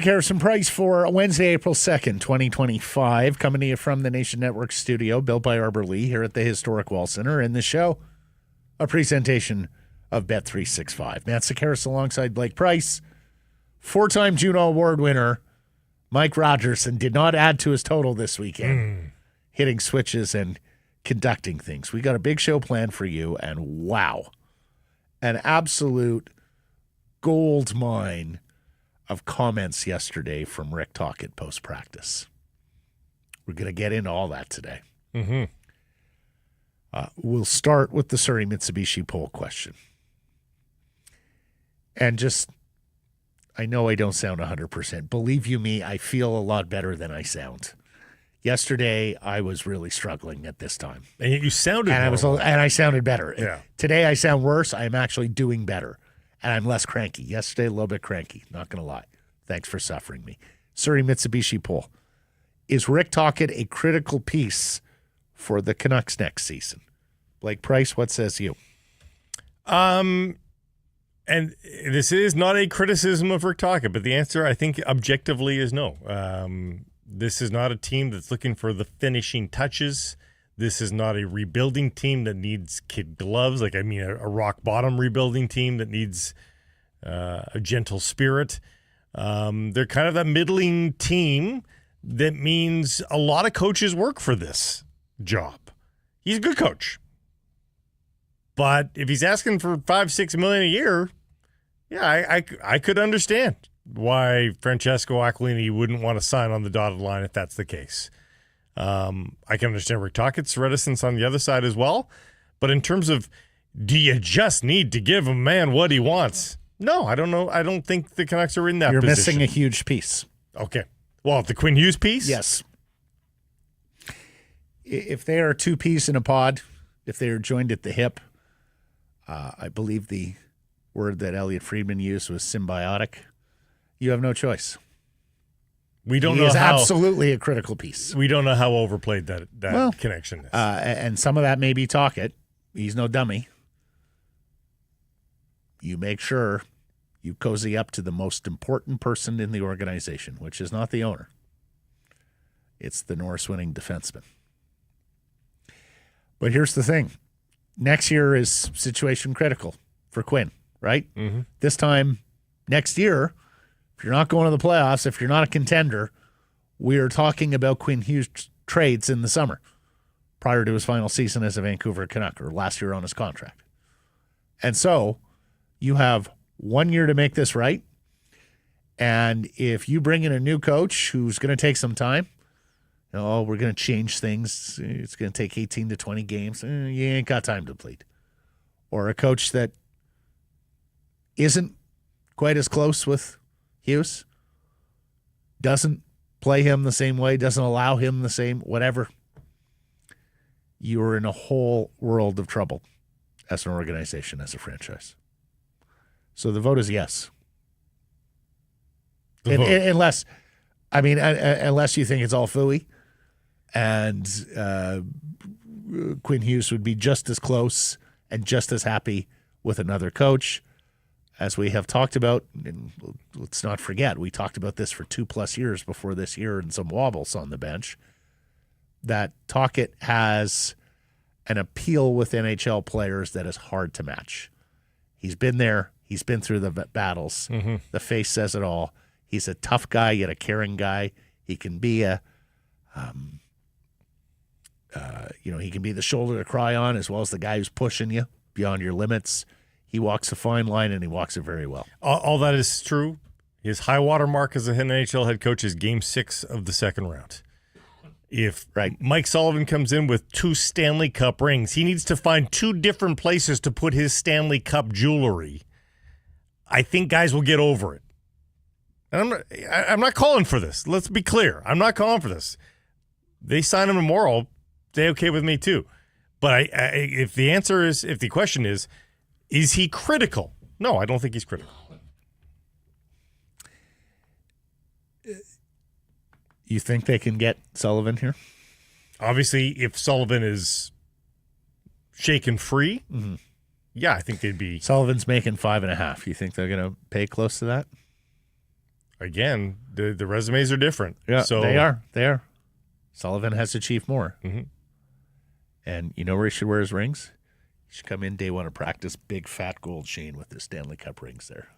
Harrison Price for Wednesday, April 2nd, 2025, coming to you from the Nation Network studio, built by Arbor Lee here at the Historic Wall Center. In the show, a presentation of Bet365. Matt Sakaris alongside Blake Price, four-time Juno Award winner Mike Rogerson did not add to his total this weekend, hitting switches and conducting things. We got a big show planned for you, and wow, an absolute gold mine of comments yesterday from Rick Tocchet post-practice. We're going to get into all that today. We'll start with the Surrey Mitsubishi poll question. And just, I know I don't sound 100%. Believe you me, I feel a lot better than I sound. Yesterday, I was really struggling at this time. And you sounded and I sounded better. Yeah. Today, I sound worse. I am actually doing better. And I'm less cranky. Yesterday, a little bit cranky. Not going to lie. Thanks for suffering me. Surrey Mitsubishi poll. Is Rick Tocchet a critical piece for the Canucks next season? Blake Price, what says you? And this is not a criticism of Rick Tocchet, but the answer, I think, objectively is no. This is not a team that's looking for the finishing touches. This is not a rebuilding team that needs kid gloves. A rock bottom rebuilding team that needs a gentle spirit. They're kind of that middling team that means a lot of coaches work for this job. He's a good coach. But if he's asking for $5-6 million a year, yeah, I could understand why Francesco Aquilini wouldn't want to sign on the dotted line if that's the case. I can understand Rick Tocchet's reticence on the other side as well. But in terms of, do you just need to give a man what he wants? No, I don't know. I don't think the Canucks are in that position. You're missing a huge piece. Okay. Well, the Quinn Hughes piece? Yes. If they are two peas in a pod, if they are joined at the hip, I believe the word that Elliot Friedman used was symbiotic. You have no choice. We don't he know is how, absolutely a critical piece. We don't know how overplayed that connection is. And some of that may be Tocchet. He's no dummy. You make sure you cozy up to the most important person in the organization, which is not the owner. It's the Norris-winning defenseman. But here's the thing. Next year is situation critical for Quinn, right? Mm-hmm. This time next year, if you're not going to the playoffs, if you're not a contender, we are talking about Quinn Hughes trades in the summer prior to his final season as a Vancouver Canuck, or last year on his contract. And so you have 1 year to make this right. And if you bring in a new coach who's going to take some time, we're going to change things. It's going to take 18 to 20 games. You ain't got time to bleed. Or a coach that isn't quite as close with Hughes, doesn't play him the same way, doesn't allow him the same, whatever. You're in a whole world of trouble as an organization, as a franchise. So the vote is yes. Unless you think it's all phooey and Quinn Hughes would be just as close and just as happy with another coach. As we have talked about, and let's not forget, we talked about this for 2+ years before this year and some wobbles on the bench, that Tocchet has an appeal with NHL players that is hard to match. He's been there. He's been through the battles. Mm-hmm. The face says it all. He's a tough guy, yet a caring guy. He can be he can be the shoulder to cry on as well as the guy who's pushing you beyond your limits. He walks a fine line, and he walks it very well. All that is true. His high water mark as an NHL head coach is Game 6 of the second round. If Mike Sullivan comes in with 2 Stanley Cup rings, he needs to find 2 different places to put his Stanley Cup jewelry. I think guys will get over it. And I'm not calling for this. Let's be clear. I'm not calling for this. They sign him tomorrow. stay okay with me too. But if the question is he critical? No, I don't think he's critical. You think they can get Sullivan here? Obviously, if Sullivan is shaken free, yeah, I think they'd be. Sullivan's making 5.5. You think they're going to pay close to that? Again, the resumes are different. Yeah, so they are. They are. Sullivan has achieved more. Mm-hmm. And you know where he should wear his rings? He should come in day one of practice, big fat gold chain with the Stanley Cup rings there.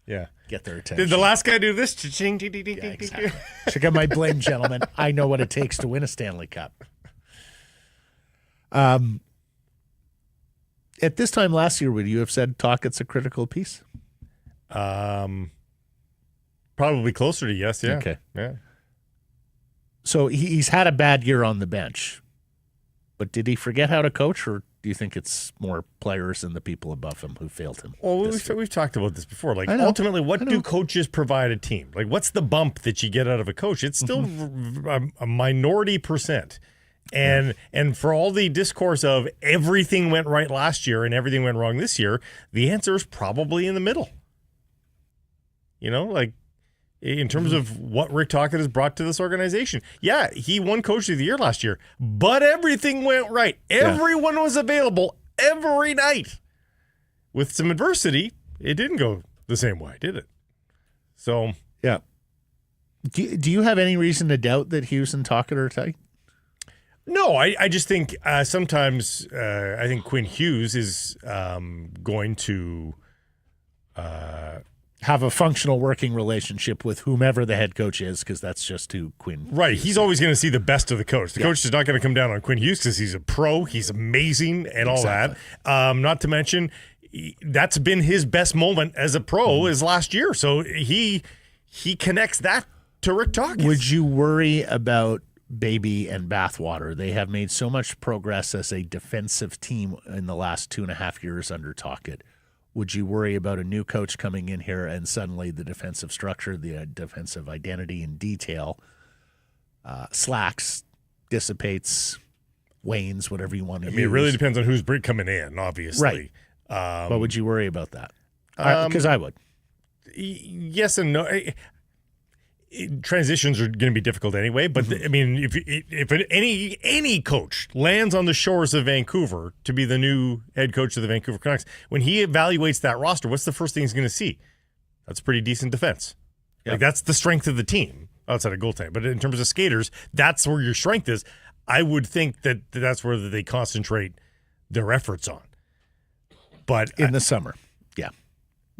Yeah. Get their attention. Did the last guy do this? Yeah, exactly. Check out my bling, gentlemen. I know what it takes to win a Stanley Cup. At this time last year, would you have said Tochet's a critical piece? Probably closer to yes, yeah. Okay. Yeah. So he's had a bad year on the bench, but did he forget how to coach, or do you think it's more players and the people above him who failed him? Well, we've talked about this before. Like, ultimately, what do coaches provide a team? Like, what's the bump that you get out of a coach? It's still a minority percent. And for all the discourse of everything went right last year and everything went wrong this year, the answer is probably in the middle. You know, like in terms of what Rick Tocchet has brought to this organization. Yeah, he won Coach of the Year last year, but everything went right. Everyone was available every night. With some adversity, it didn't go the same way, did it? So, yeah. Do you have any reason to doubt that Hughes and Tocchet are tight? No, I just think sometimes I think Quinn Hughes is going to have a functional working relationship with whomever the head coach is, because that's just who Quinn Right. Hughes He's is. always going to see the best of the coach. The coach is not going to come down on Quinn Hughes because he's a pro. He's amazing and all that. Not to mention, that's been his best moment as a pro is last year. So he connects that to Rick Tocchet. Would you worry about baby and bathwater? They have made so much progress as a defensive team in the last 2.5 years under Tocchet. Would you worry about a new coach coming in here and suddenly the defensive structure, the defensive identity and detail slacks, dissipates, wanes, whatever you want to use? It really depends on who's coming in, obviously. Right. But would you worry about that? Because I would. Yes and no. Transitions are going to be difficult anyway, but if any coach lands on the shores of Vancouver to be the new head coach of the Vancouver Canucks, when he evaluates that roster, what's the first thing he's going to see? That's pretty decent defense. Yep. Like, that's the strength of the team outside of goaltending. But in terms of skaters, that's where your strength is. I would think that's where they concentrate their efforts on. But in the summer, yeah.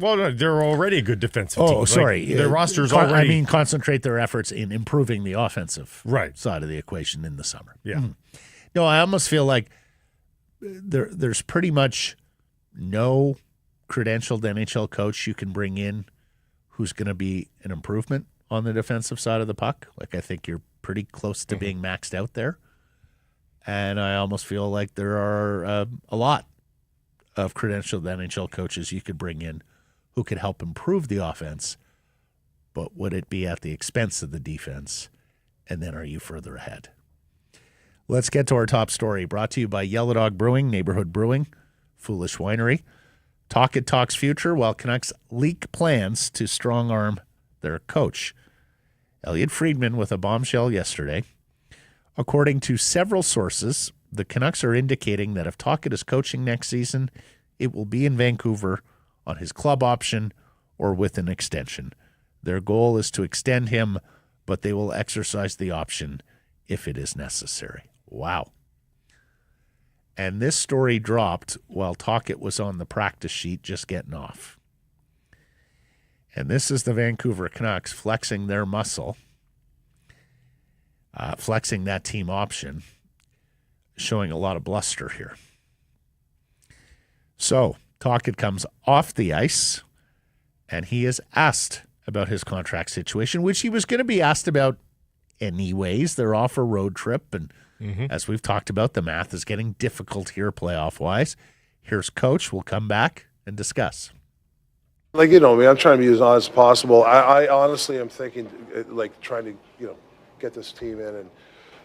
Well, no, they're already a good defensive team. Oh, sorry. Their roster's already... I mean, concentrate their efforts in improving the offensive side of the equation in the summer. Yeah. No, I almost feel like there's pretty much no credentialed NHL coach you can bring in who's going to be an improvement on the defensive side of the puck. Like, I think you're pretty close to being maxed out there. And I almost feel like there are a lot of credentialed NHL coaches you could bring in who could help improve the offense, but would it be at the expense of the defense? And then are you further ahead? Let's get to our top story, brought to you by Yellow Dog Brewing, Neighborhood Brewing, Foolish Winery. Tocchet talks future while Canucks leak plans to strong-arm their coach. Elliot Friedman with a bombshell yesterday. According to several sources, the Canucks are indicating that if Tocchet is coaching next season, it will be in Vancouver on his club option or with an extension. Their goal is to extend him, but they will exercise the option if it is necessary. Wow. And this story dropped while Tocchet was on the practice sheet just getting off. And this is the Vancouver Canucks flexing their muscle, flexing that team option, showing a lot of bluster here. So Tocchet comes off the ice, and he is asked about his contract situation, which he was going to be asked about anyways. They're off a road trip, and as we've talked about, the math is getting difficult here playoff-wise. Here's Coach. We'll come back and discuss. Like, I'm trying to be as honest as possible. I honestly am thinking, like, trying to, get this team in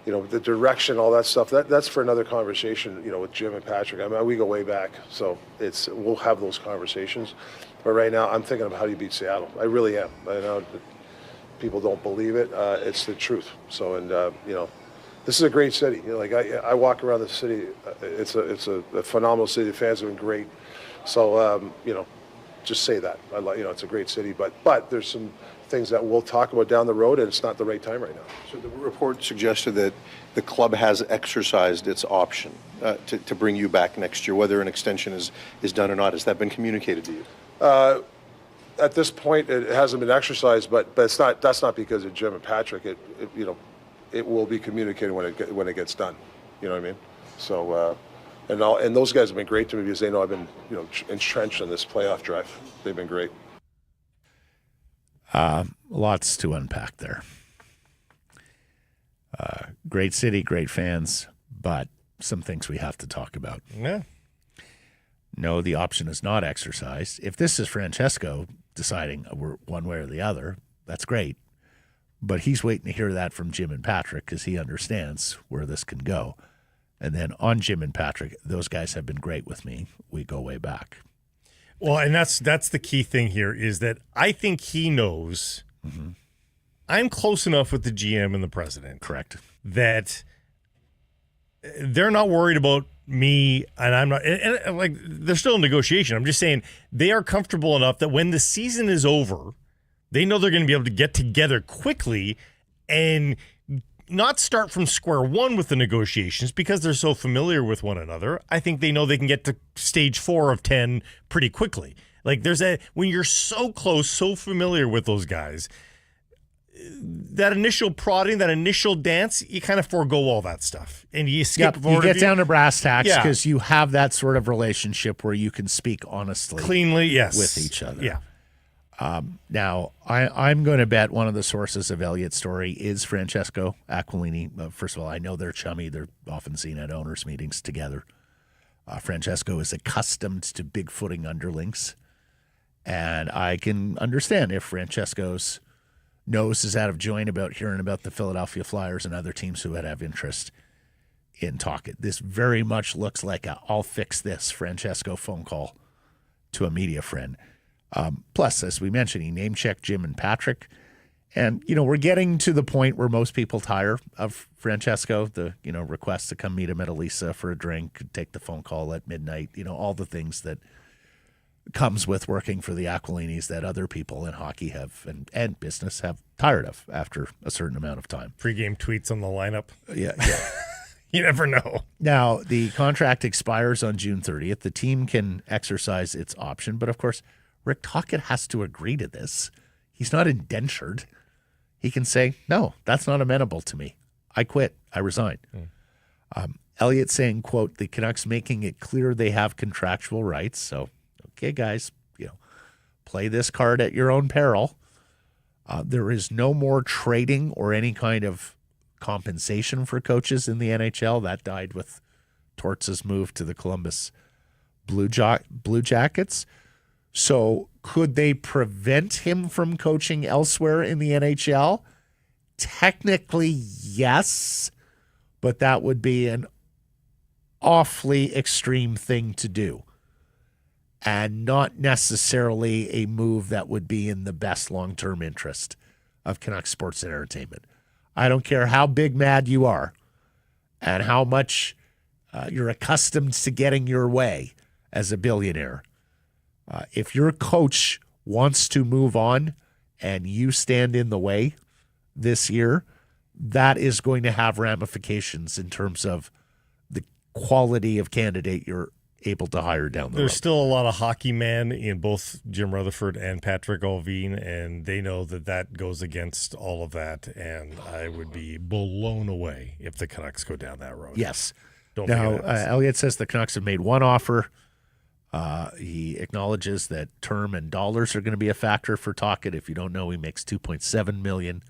the direction, all that stuff, that's for another conversation, with Jim and Patrick. I mean, we go way back, so we'll have those conversations. But right now, I'm thinking of how do you beat Seattle. I really am. I know that people don't believe it. It's the truth. So, and, this is a great city. I walk around the city. It's a phenomenal city. The fans have been great. So, just say that. It's a great city. But there's some things that we'll talk about down the road, and it's not the right time right now. So the report suggested that the club has exercised its option to bring you back next year, whether an extension is done or not. Has that been communicated to you? At this point, it hasn't been exercised, but it's not. That's not because of Jim and Patrick. It will be communicated when it gets done. You know what I mean? So, and those guys have been great to me because they know I've been entrenched in this playoff drive. They've been great. Lots to unpack there. Great city, great fans, but some things we have to talk about. Yeah. No, the option is not exercised. If this is Francesco deciding we're one way or the other, that's great. But he's waiting to hear that from Jim and Patrick because he understands where this can go. And then on Jim and Patrick, those guys have been great with me. We go way back. Well, and that's the key thing here is that I think he knows I'm close enough with the GM and the president. Correct. That they're not worried about me, and I'm not. And like they're still in negotiation. I'm just saying they are comfortable enough that when the season is over, they know they're going to be able to get together quickly and not start from square one with the negotiations because they're so familiar with one another. I think they know they can get to stage 4 of 10 pretty quickly. Like when you're so close, so familiar with those guys, that initial prodding, that initial dance, you kind of forego all that stuff. And you skip forward. You get down to brass tacks because you have that sort of relationship where you can speak honestly. Cleanly, yes. With each other. Yeah. Now, I'm going to bet one of the sources of Elliott's story is Francesco Aquilini. First of all, I know they're chummy. They're often seen at owners' meetings together. Francesco is accustomed to big-footing underlings, and I can understand if Francesco's nose is out of joint about hearing about the Philadelphia Flyers and other teams who would have interest in Tocchet. This very much looks like a I'll fix this Francesco phone call to a media friend. Plus, as we mentioned, he name-checked Jim and Patrick. And, we're getting to the point where most people tire of Francesco, the, request to come meet him at Elisa for a drink, take the phone call at midnight, all the things that comes with working for the Aquilinis that other people in hockey have and business have tired of after a certain amount of time. Pre-game tweets on the lineup. Yeah. You never know. Now, the contract expires on June 30th. The team can exercise its option, but of course, Rick Tocchet has to agree to this. He's not indentured. He can say, no, that's not amenable to me. I quit. I resign. Elliott saying, quote, the Canucks making it clear they have contractual rights. So, okay, guys, play this card at your own peril. There is no more trading or any kind of compensation for coaches in the NHL. That died with Torts' move to the Columbus Blue Jackets. So could they prevent him from coaching elsewhere in the NHL? Technically, yes, but that would be an awfully extreme thing to do and not necessarily a move that would be in the best long-term interest of Canucks Sports and Entertainment. I don't care how big mad you are and how much you're accustomed to getting your way as a billionaire. If your coach wants to move on and you stand in the way this year, that is going to have ramifications in terms of the quality of candidate you're able to hire down the road. There's still a lot of hockey men in both Jim Rutherford and Patrick Allvin, and they know that goes against all of that, and I would be blown away if the Canucks go down that road. Yes. Now, Elliott says the Canucks have made one offer. He acknowledges that term and dollars are going to be a factor for Tocchet. If you don't know, he makes $2.7 million.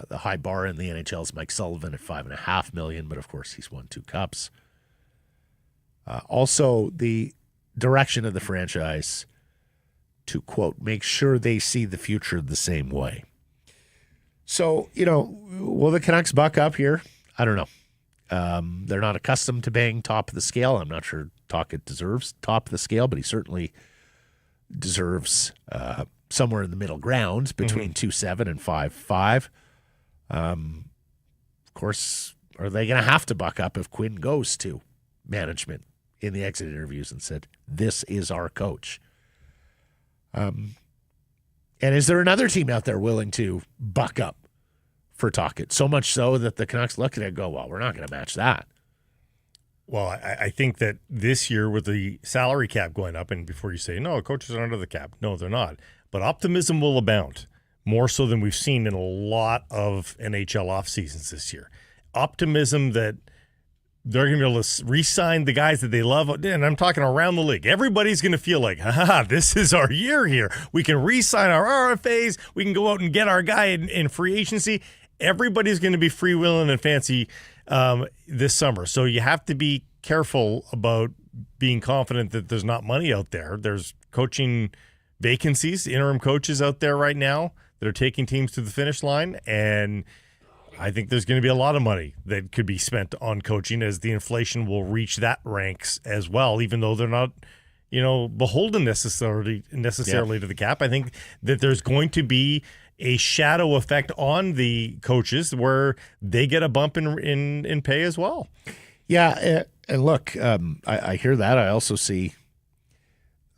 The high bar in the NHL is Mike Sullivan at $5.5 million, but of course he's won 2 cups. Also, the direction of the franchise to, quote, make sure they see the future the same way. So, will the Canucks buck up here? I don't know. They're not accustomed to paying top of the scale. I'm not sure Tocchet deserves top of the scale, but he certainly deserves somewhere in the middle ground between 2.7 and 5.5. Of course, are they going to have to buck up if Quinn goes to management in the exit interviews and said, this is our coach? And is there another team out there willing to buck up for Tocchet? So much so that the Canucks look at it and go, well, we're not going to match that. Well, I think that this year with the salary cap going up, and before you say, no, coaches are under the cap. No, they're not. But optimism will abound, more so than we've seen in a lot of NHL off seasons this year. Optimism that they're going to be able to re-sign the guys that they love. And I'm talking around the league. Everybody's going to feel like, this is our year here. We can re-sign our RFAs. We can go out and get our guy in free agency. Everybody's going to be freewheeling and fancy this summer. So you have to be careful about being confident that there's not money out there. There's coaching vacancies, interim coaches out there right now that are taking teams to the finish line. And I think there's going to be a lot of money that could be spent on coaching as the inflation will reach that ranks as well, even though they're not, beholden necessarily to the cap. I think that there's going to be a shadow effect on the coaches where they get a bump in pay as well. Yeah, and look, I hear that. I also see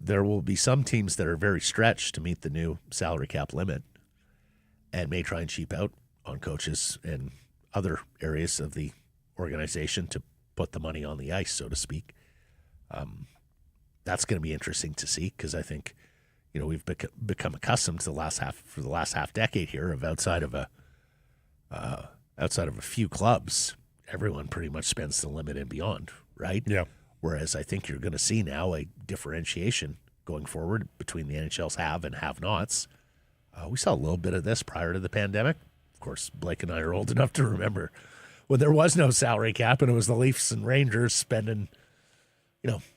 there will be some teams that are very stretched to meet the new salary cap limit and may try and cheap out on coaches and other areas of the organization to put the money on the ice, so to speak. That's going to be interesting to see because I think, we've become accustomed to the last half decade here of outside of a few clubs, everyone pretty much spends the limit and beyond, right? Yeah. Whereas I think you're going to see now a differentiation going forward between the NHL's have and have-nots. We saw a little bit of this prior to the pandemic. Of course, Blake and I are old enough to remember when there was no salary cap and it was the Leafs and Rangers spending,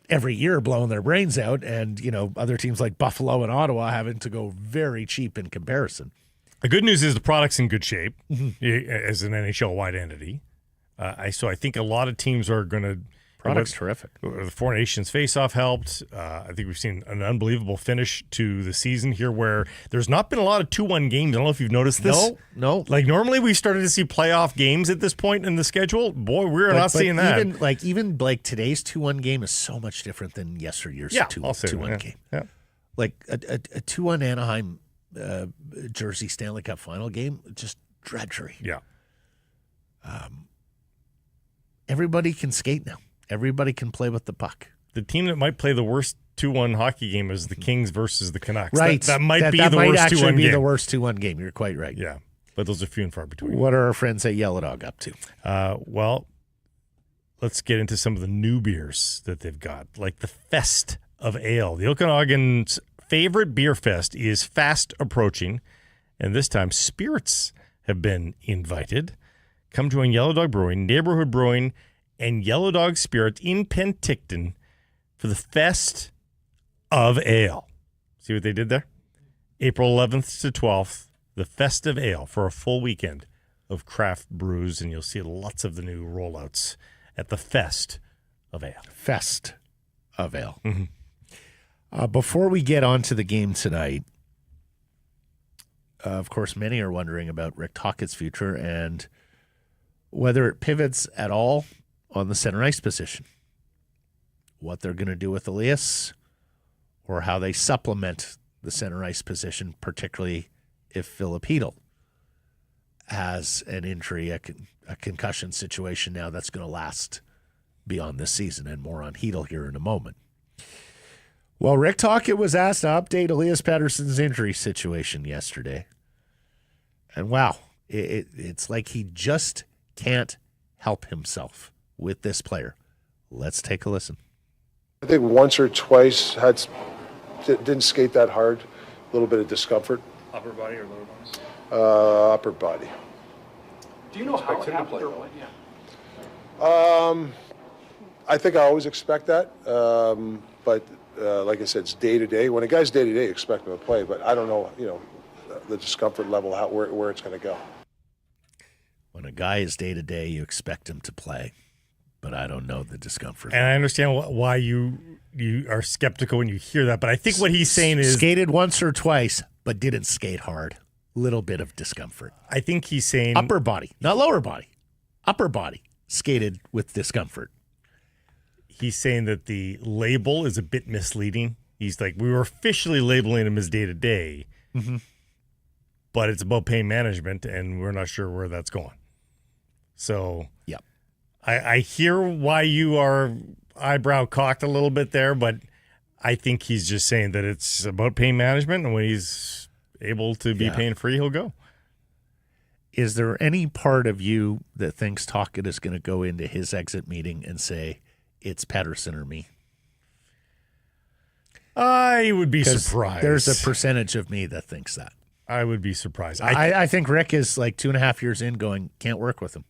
every year blowing their brains out and, other teams like Buffalo and Ottawa having to go very cheap in comparison. The good news is the product's in good shape as an NHL-wide entity. So I think a lot of teams are going to... Product's terrific. The Four Nations face-off helped. I think we've seen an unbelievable finish to the season here where there's not been a lot of 2-1 games. I don't know if you've noticed this. No. Like normally we started to see playoff games at this point in the schedule. Boy, we're not seeing that. Even today's 2-1 game is so much different than yesteryear's 2-1 game. Yeah. Like a 2-1 Anaheim Jersey Stanley Cup final game, just drudgery. Yeah. Everybody can skate now. Everybody can play with the puck. The team that might play the worst 2-1 hockey game is the Kings versus the Canucks. Right. That might be the worst 2-1 game. That might be the worst 2-1 game. You're quite right. Yeah. But those are few and far between. What are our friends at Yellow Dog up to? Well, let's get into some of the new beers that they've got, like the Fest of Ale. The Okanagan's favorite beer fest is fast approaching, and this time spirits have been invited. Come join Yellow Dog Brewing, Neighborhood Brewing, and Yellow Dog Spirits in Penticton for the Fest of Ale. See what they did there? April 11th to 12th, the Fest of Ale for a full weekend of craft brews, and you'll see lots of the new rollouts at the Fest of Ale. Fest of Ale. Mm-hmm. Before we get on to the game tonight, of course, many are wondering about Rick Tocchet's future and whether it pivots at all on the center ice position, what they're going to do with Elias, or how they supplement the center ice position, particularly if Filip Chytil has an injury, a concussion situation now that's going to last beyond this season, and more on Chytil here in a moment. Well, Rick Tocchet was asked to update Elias Pettersson's injury situation yesterday, and wow, it's like he just can't help himself with this player. Let's take a listen. I think once or twice didn't skate that hard, a little bit of discomfort. Upper body or lower body? Upper body. Do you know how it happened or what? Yeah. I think I always expect that, but like I said, it's day to day. When a guy's day to day, expect him to play, but I don't know, the discomfort level, where it's going to go. When a guy is day-to-day, you expect him to play. But I don't know the discomfort. And I understand why you are skeptical when you hear that. But I think what he's saying is... Skated once or twice, but didn't skate hard. Little bit of discomfort. I think he's saying... Upper body, not lower body. Upper body, skated with discomfort. He's saying that the label is a bit misleading. He's like, we were officially labeling him as day-to-day, but it's about pain management, and we're not sure where that's going. So yep. I hear why you are eyebrow cocked a little bit there, but I think he's just saying that it's about pain management, and when he's able to be pain-free, he'll go. Is there any part of you that thinks Tocchet is going to go into his exit meeting and say, it's Pettersson or me? I would be surprised. There's a percentage of me that thinks that. I would be surprised. I think Rick is like 2.5 years in going, can't work with him.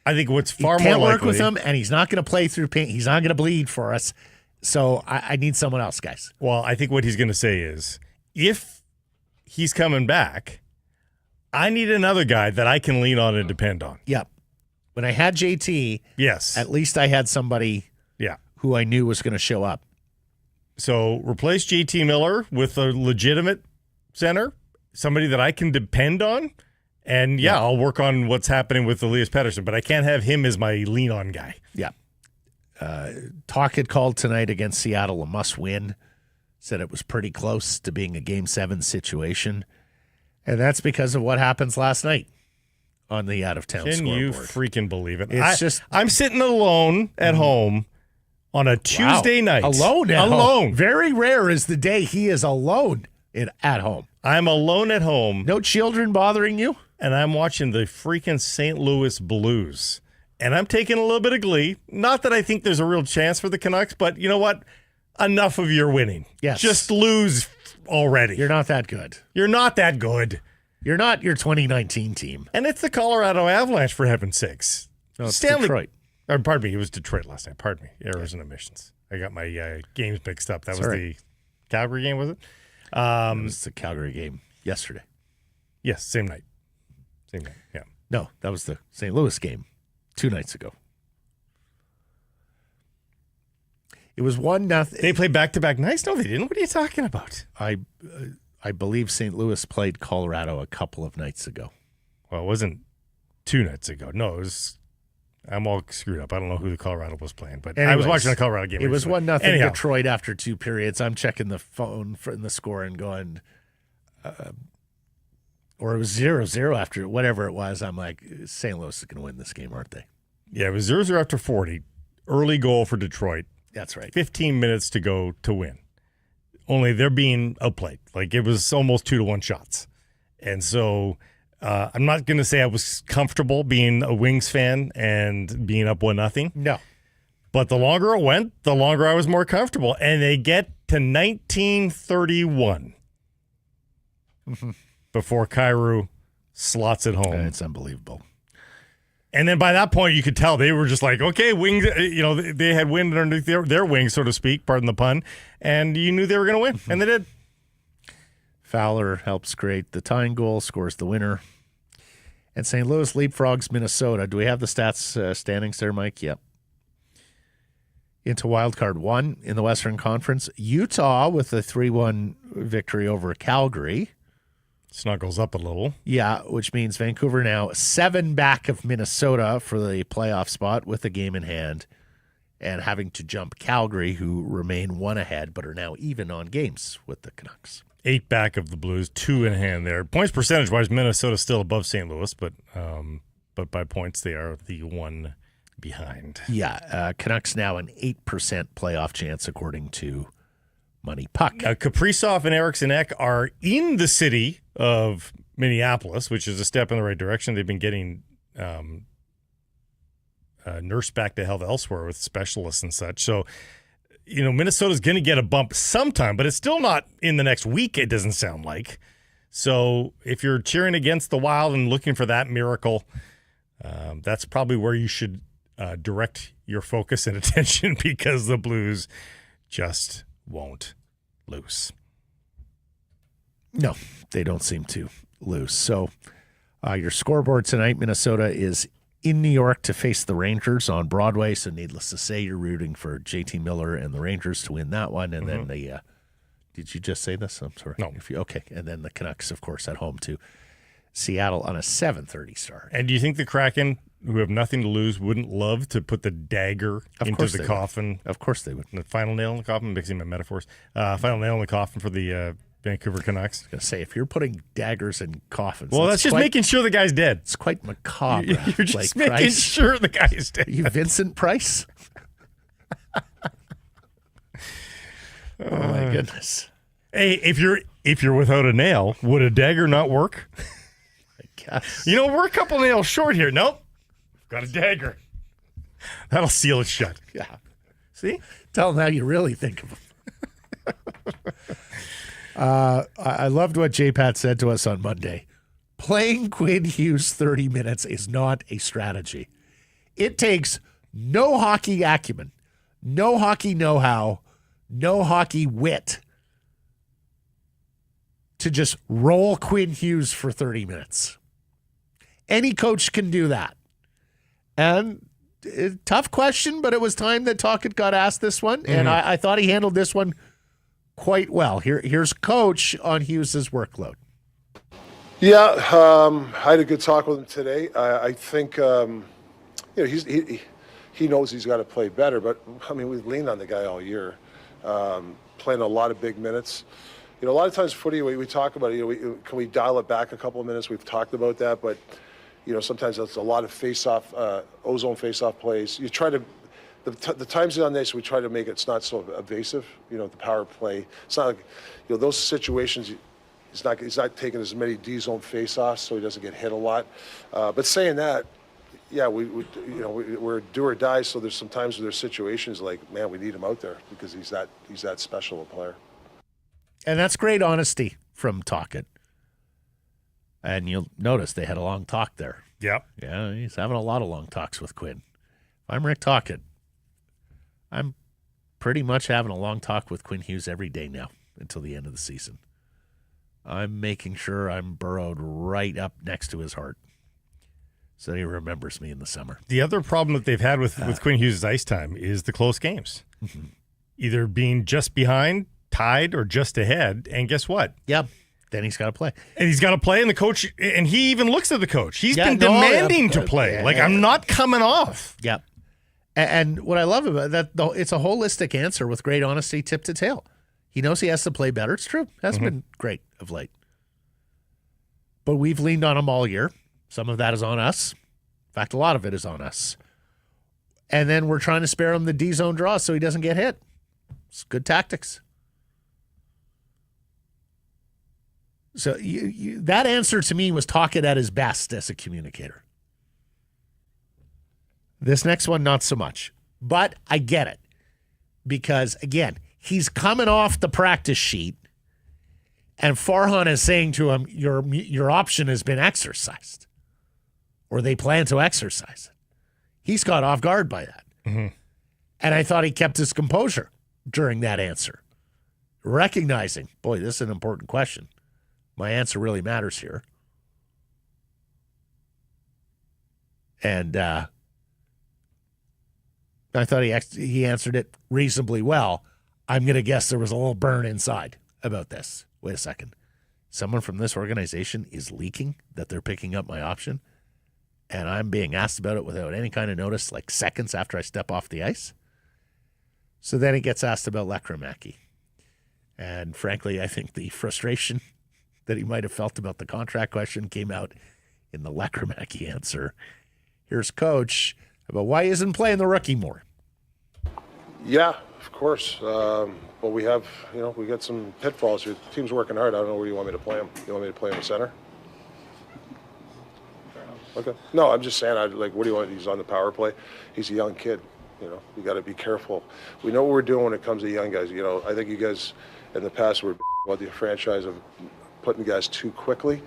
I think what's far more can't likely... work with him, and he's not going to play through pain. He's not going to bleed for us. So I need someone else, guys. Well, I think what he's going to say is, if he's coming back, I need another guy that I can lean on and depend on. Yep. When I had JT, yes, at least I had somebody who I knew was going to show up. So replace JT Miller with a legitimate center, somebody that I can depend on. And, I'll work on what's happening with Elias Pettersson, but I can't have him as my lean-on guy. Yeah. Tocchet called tonight against Seattle a must-win, said it was pretty close to being a Game 7 situation, and that's because of what happens last night on the out-of-town scoreboard. Can you freaking believe it? It's I'm sitting alone at home on a Tuesday night. Alone at home. Very rare is the day he is alone at home. I'm alone at home. No children bothering you? And I'm watching the freaking St. Louis Blues. And I'm taking a little bit of glee. Not that I think there's a real chance for the Canucks, but you know what? Enough of your winning. Yes. Just lose already. You're not that good. You're not that good. You're not your 2019 team. And it's the Colorado Avalanche, for heaven's sakes. No, it's Detroit. Pardon me, it was Detroit last night. Pardon me. Errors and omissions. I got my games mixed up. That was the Calgary game, was it? It was the Calgary game yesterday. Yes, same night. Yeah. No, that was the St. Louis game 2 nights ago. It was 1-0. They played back-to-back nights? No, they didn't. What are you talking about? I believe St. Louis played Colorado a couple of nights ago. Well, it wasn't 2 nights ago. No, it was... I'm all screwed up. I don't know who the Colorado was playing, but anyways, I was watching a Colorado game. It was 1-0 Detroit after 2 periods. I'm checking the phone for the score and going... or it was 0-0 after whatever it was. I'm like, St. Louis is going to win this game, aren't they? Yeah, it was 0-0 after 40. Early goal for Detroit. That's right. 15 minutes to go to win. Only they're being outplayed. Like, it was almost 2-1 shots. And so I'm not going to say I was comfortable being a Wings fan and being up 1-0. No. But the longer it went, the longer I was more comfortable. And they get to 1931 before Kyrou slots it home. It's unbelievable. And then by that point, you could tell they were just like, okay, Wings, they had wind underneath their wings, so to speak, pardon the pun, and you knew they were going to win, and they did. Fowler helps create the tying goal, scores the winner. And St. Louis leapfrogs Minnesota. Do we have the stats standings there, Mike? Yep. Into wildcard 1 in the Western Conference. Utah with a 3-1 victory over Calgary. Snuggles up a little. Yeah, which means Vancouver now 7 back of Minnesota for the playoff spot with a game in hand and having to jump Calgary, who remain 1 ahead but are now even on games with the Canucks. 8 back of the Blues, 2 in hand there. Points percentage-wise, Minnesota's still above St. Louis, but by points, they are the 1 behind. Yeah, Canucks now an 8% playoff chance according to Money Puck. Kaprizov and Eriksson Ek are in the city of Minneapolis, which is a step in the right direction. They've been getting nursed back to health elsewhere with specialists and such. So, Minnesota's going to get a bump sometime, but it's still not in the next week, it doesn't sound like. So if you're cheering against the Wild and looking for that miracle, that's probably where you should direct your focus and attention because the Blues just won't lose. No, they don't seem to lose. So Your scoreboard tonight, Minnesota is in New York to face the Rangers on Broadway. So needless to say, you're rooting for JT Miller and the Rangers to win that one. And then the did you just say this? I'm sorry. No. Okay. And then the Canucks, of course, at home to Seattle on a 7:30 start. And do you think the Kraken, who have nothing to lose, wouldn't love to put the dagger into the coffin? Of course they would. The final nail in the coffin, mixing my metaphors. Final nail in the coffin for the Vancouver Canucks. I was going to say, if you're putting daggers in coffins. Well, that's just making sure the guy's dead. It's quite macabre. You're just like making Price. sure the guy's dead. Are you Vincent Price? Oh, my goodness. Hey, if you're without a nail, would a dagger not work? I guess. You know, we're a couple nails short here. Nope. Got a dagger. That'll seal it shut. Yeah. See? Tell them how you really think of them. I loved what J-Pat said to us on Monday. Playing Quinn Hughes 30 minutes is not a strategy. It takes no hockey acumen, no hockey know-how, no hockey wit to just roll Quinn Hughes for 30 minutes. Any coach can do that. And tough question, but it was time that Tocchet got asked this one, and I thought he handled this one quite well. Here's Coach on Hughes's workload. Yeah, I had a good talk with him today. I think he knows he's got to play better, but I mean we've leaned on the guy all year, playing a lot of big minutes. You know, a lot of times footy we talk about it. You know, can we dial it back a couple of minutes? We've talked about that, but you know sometimes that's a lot of face-off, ozone face-off plays. You try to. The times on this, we try to make it's not so evasive. You know, the power play. It's not like, you know, those situations. He's not taking as many D-zone face-offs, so he doesn't get hit a lot. But saying that, yeah, we're do or die. So there's some times where there's situations like, man, we need him out there because he's that special a player. And that's great honesty from Tocchet. And you'll notice they had a long talk there. Yep. Yeah, he's having a lot of long talks with Quinn. If I'm Rick Tocchet, I'm pretty much having a long talk with Quinn Hughes every day now until the end of the season. I'm making sure I'm burrowed right up next to his heart so that he remembers me in the summer. The other problem that they've had with Quinn Hughes' ice time is the close games. Either being just behind, tied, or just ahead. And guess what? Yep. Then he's got to play. And he's got to play, and the coach, and he even looks at the coach. He's been demanding to play. Like, I'm not coming off. Yep. And what I love about that, though, it's a holistic answer with great honesty, tip to tail. He knows he has to play better. It's true. Hasn't been great of late. But we've leaned on him all year. Some of that is on us. In fact, a lot of it is on us. And then we're trying to spare him the D-zone draw so he doesn't get hit. It's good tactics. So that answer to me was Tocchet at his best as a communicator. This next one, not so much. But I get it. Because, again, he's coming off the practice sheet, and Farhan is saying to him, your option has been exercised, or they plan to exercise it. He's caught off guard by that. And I thought he kept his composure during that answer, recognizing, boy, this is an important question. My answer really matters here. And I thought he answered it reasonably well. I'm going to guess there was a little burn inside about this. Wait a second. Someone from this organization is leaking that they're picking up my option, and I'm being asked about it without any kind of notice, like seconds after I step off the ice. So then he gets asked about Lekkerimäki. And frankly, I think the frustration that he might have felt about the contract question came out in the Lekkerimäki answer. Here's Coach about why he isn't playing the rookie more. Yeah, of course. But we have, we got some pitfalls here. The team's working hard. I don't know where you want me to play him. You want me to play him in center? Okay. No, I'm just saying, what do you want? He's on the power play. He's a young kid. You got to be careful. We know what we're doing when it comes to young guys. I think you guys in the past were about the franchise of putting guys too quickly.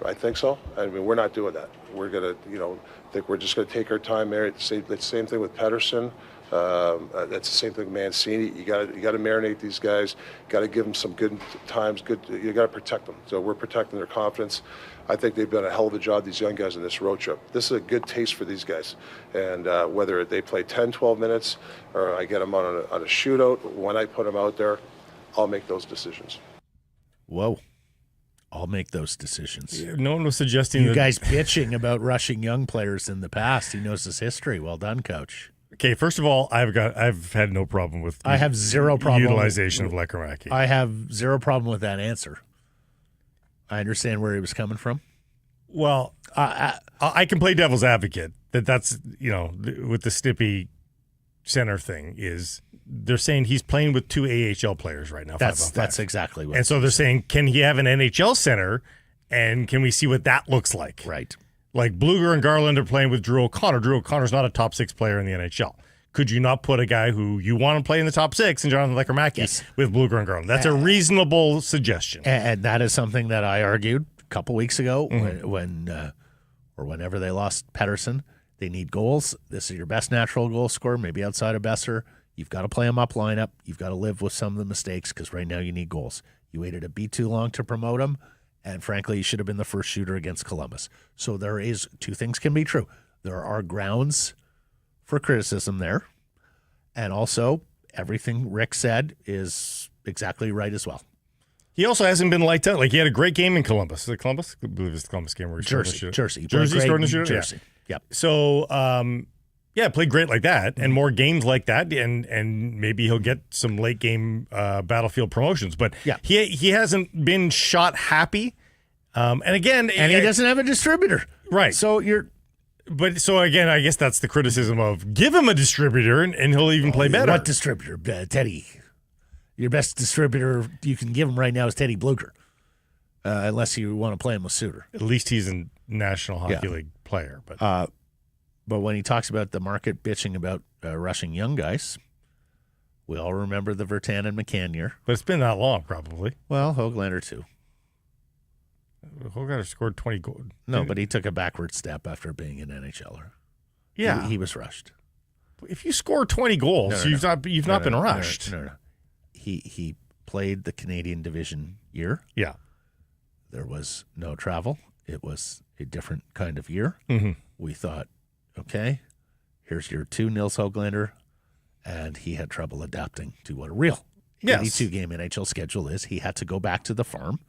I think so. I mean, we're not doing that. We're going to, think we're just going to take our time there. It's the same thing with Pettersson. That's the same thing with Mancini. You got to marinate these guys. Got to give them some good times. You got to protect them. So we're protecting their confidence. I think they've done a hell of a job, these young guys, on this road trip. This is a good taste for these guys. And whether they play 10, 12 minutes or I get them on a shootout, when I put them out there, I'll make those decisions. Whoa. I'll make those decisions. No one was suggesting you guys bitching about rushing young players in the past. He knows his history. Well done, Coach. Okay, first of all, I've had no problem with I have zero problem utilization of Lekkerimäki. I have zero problem with that answer. I understand where he was coming from. Well, I can play devil's advocate that's with the Stippy center thing is they're saying he's playing with 2 AHL players right now. That's exactly what. And so they're saying, can he have an NHL center, and can we see what that looks like? Right. Like Bluger and Garland are playing with Drew O'Connor. Drew O'Connor's not a top 6 player in the NHL. Could you not put a guy who you want to play in the top 6 and Jonathan Lekkerimäki with Bluger and Garland? That's a reasonable suggestion. And that is something that I argued a couple weeks ago whenever they lost Pettersson. They need goals. This is your best natural goal scorer, maybe outside of Besser. You've got to play him up lineup. You've got to live with some of the mistakes because right now you need goals. You waited a beat too long to promote him, and frankly, he should have been the first shooter against Columbus. So there is two things can be true. There are grounds for criticism there, and also everything Rick said is exactly right as well. He also hasn't been lights out. Like, he had a great game in Columbus. Is it Columbus? I believe it's the Columbus game where he scored the shooter. Jersey scored the shooter? Jersey. Yeah. Yep. So, played great like that, and more games like that, and maybe he'll get some late game Battlefield promotions. But he hasn't been shot happy. And again, and he doesn't have a distributor, right? So so again, I guess that's the criticism of give him a distributor, and he'll even play better. What distributor, Teddy? Your best distributor you can give him right now is Teddy Bluger, unless you want to play him with Suter. At least he's a National Hockey League player, but when he talks about the market bitching about rushing young guys, we all remember the Virtanen and McCann year. But it's been that long, probably. Well, Höglander too. Höglander scored 20 goals. No, but he took a backward step after being an NHLer. Yeah, he was rushed. If you score 20 goals, you've not been rushed. No. He played the Canadian Division year. Yeah, there was no travel. It was a different kind of year. Mm-hmm. We thought, okay, here's your 2 Nils Höglander, and he had trouble adapting to what a real 82-game NHL schedule is. He had to go back to the farm,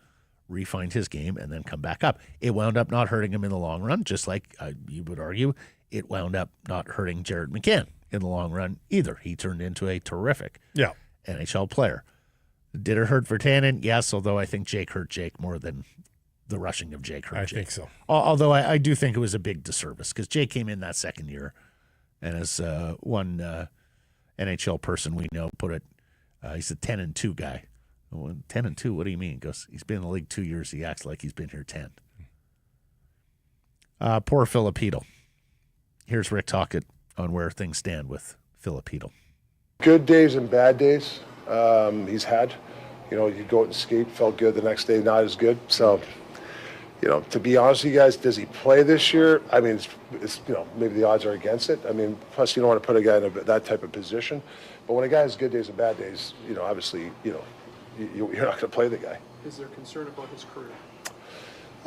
refine his game, and then come back up. It wound up not hurting him in the long run, just like you would argue it wound up not hurting Jared McCann in the long run either. He turned into a terrific NHL player. Did it hurt Virtanen? Yes, although I think Jake hurt Jake more than the rushing of Jake hurt Jake. I think so. Although I do think it was a big disservice because Jake came in that second year, and as one NHL person we know put it, he's a 10-2 guy. 10-2, what do you mean? He goes, he's been in the league 2 years. He acts like he's been here 10. Poor Filipino. Here's Rick Tocchet on where things stand with Filipino. Good days and bad days he's had. You go out and skate, felt good. The next day, not as good. So, to be honest with you guys, does he play this year? I mean, it's maybe the odds are against it. I mean, plus you don't want to put a guy in that type of position. But when a guy has good days and bad days, obviously, you're not going to play the guy. Is there concern about his career?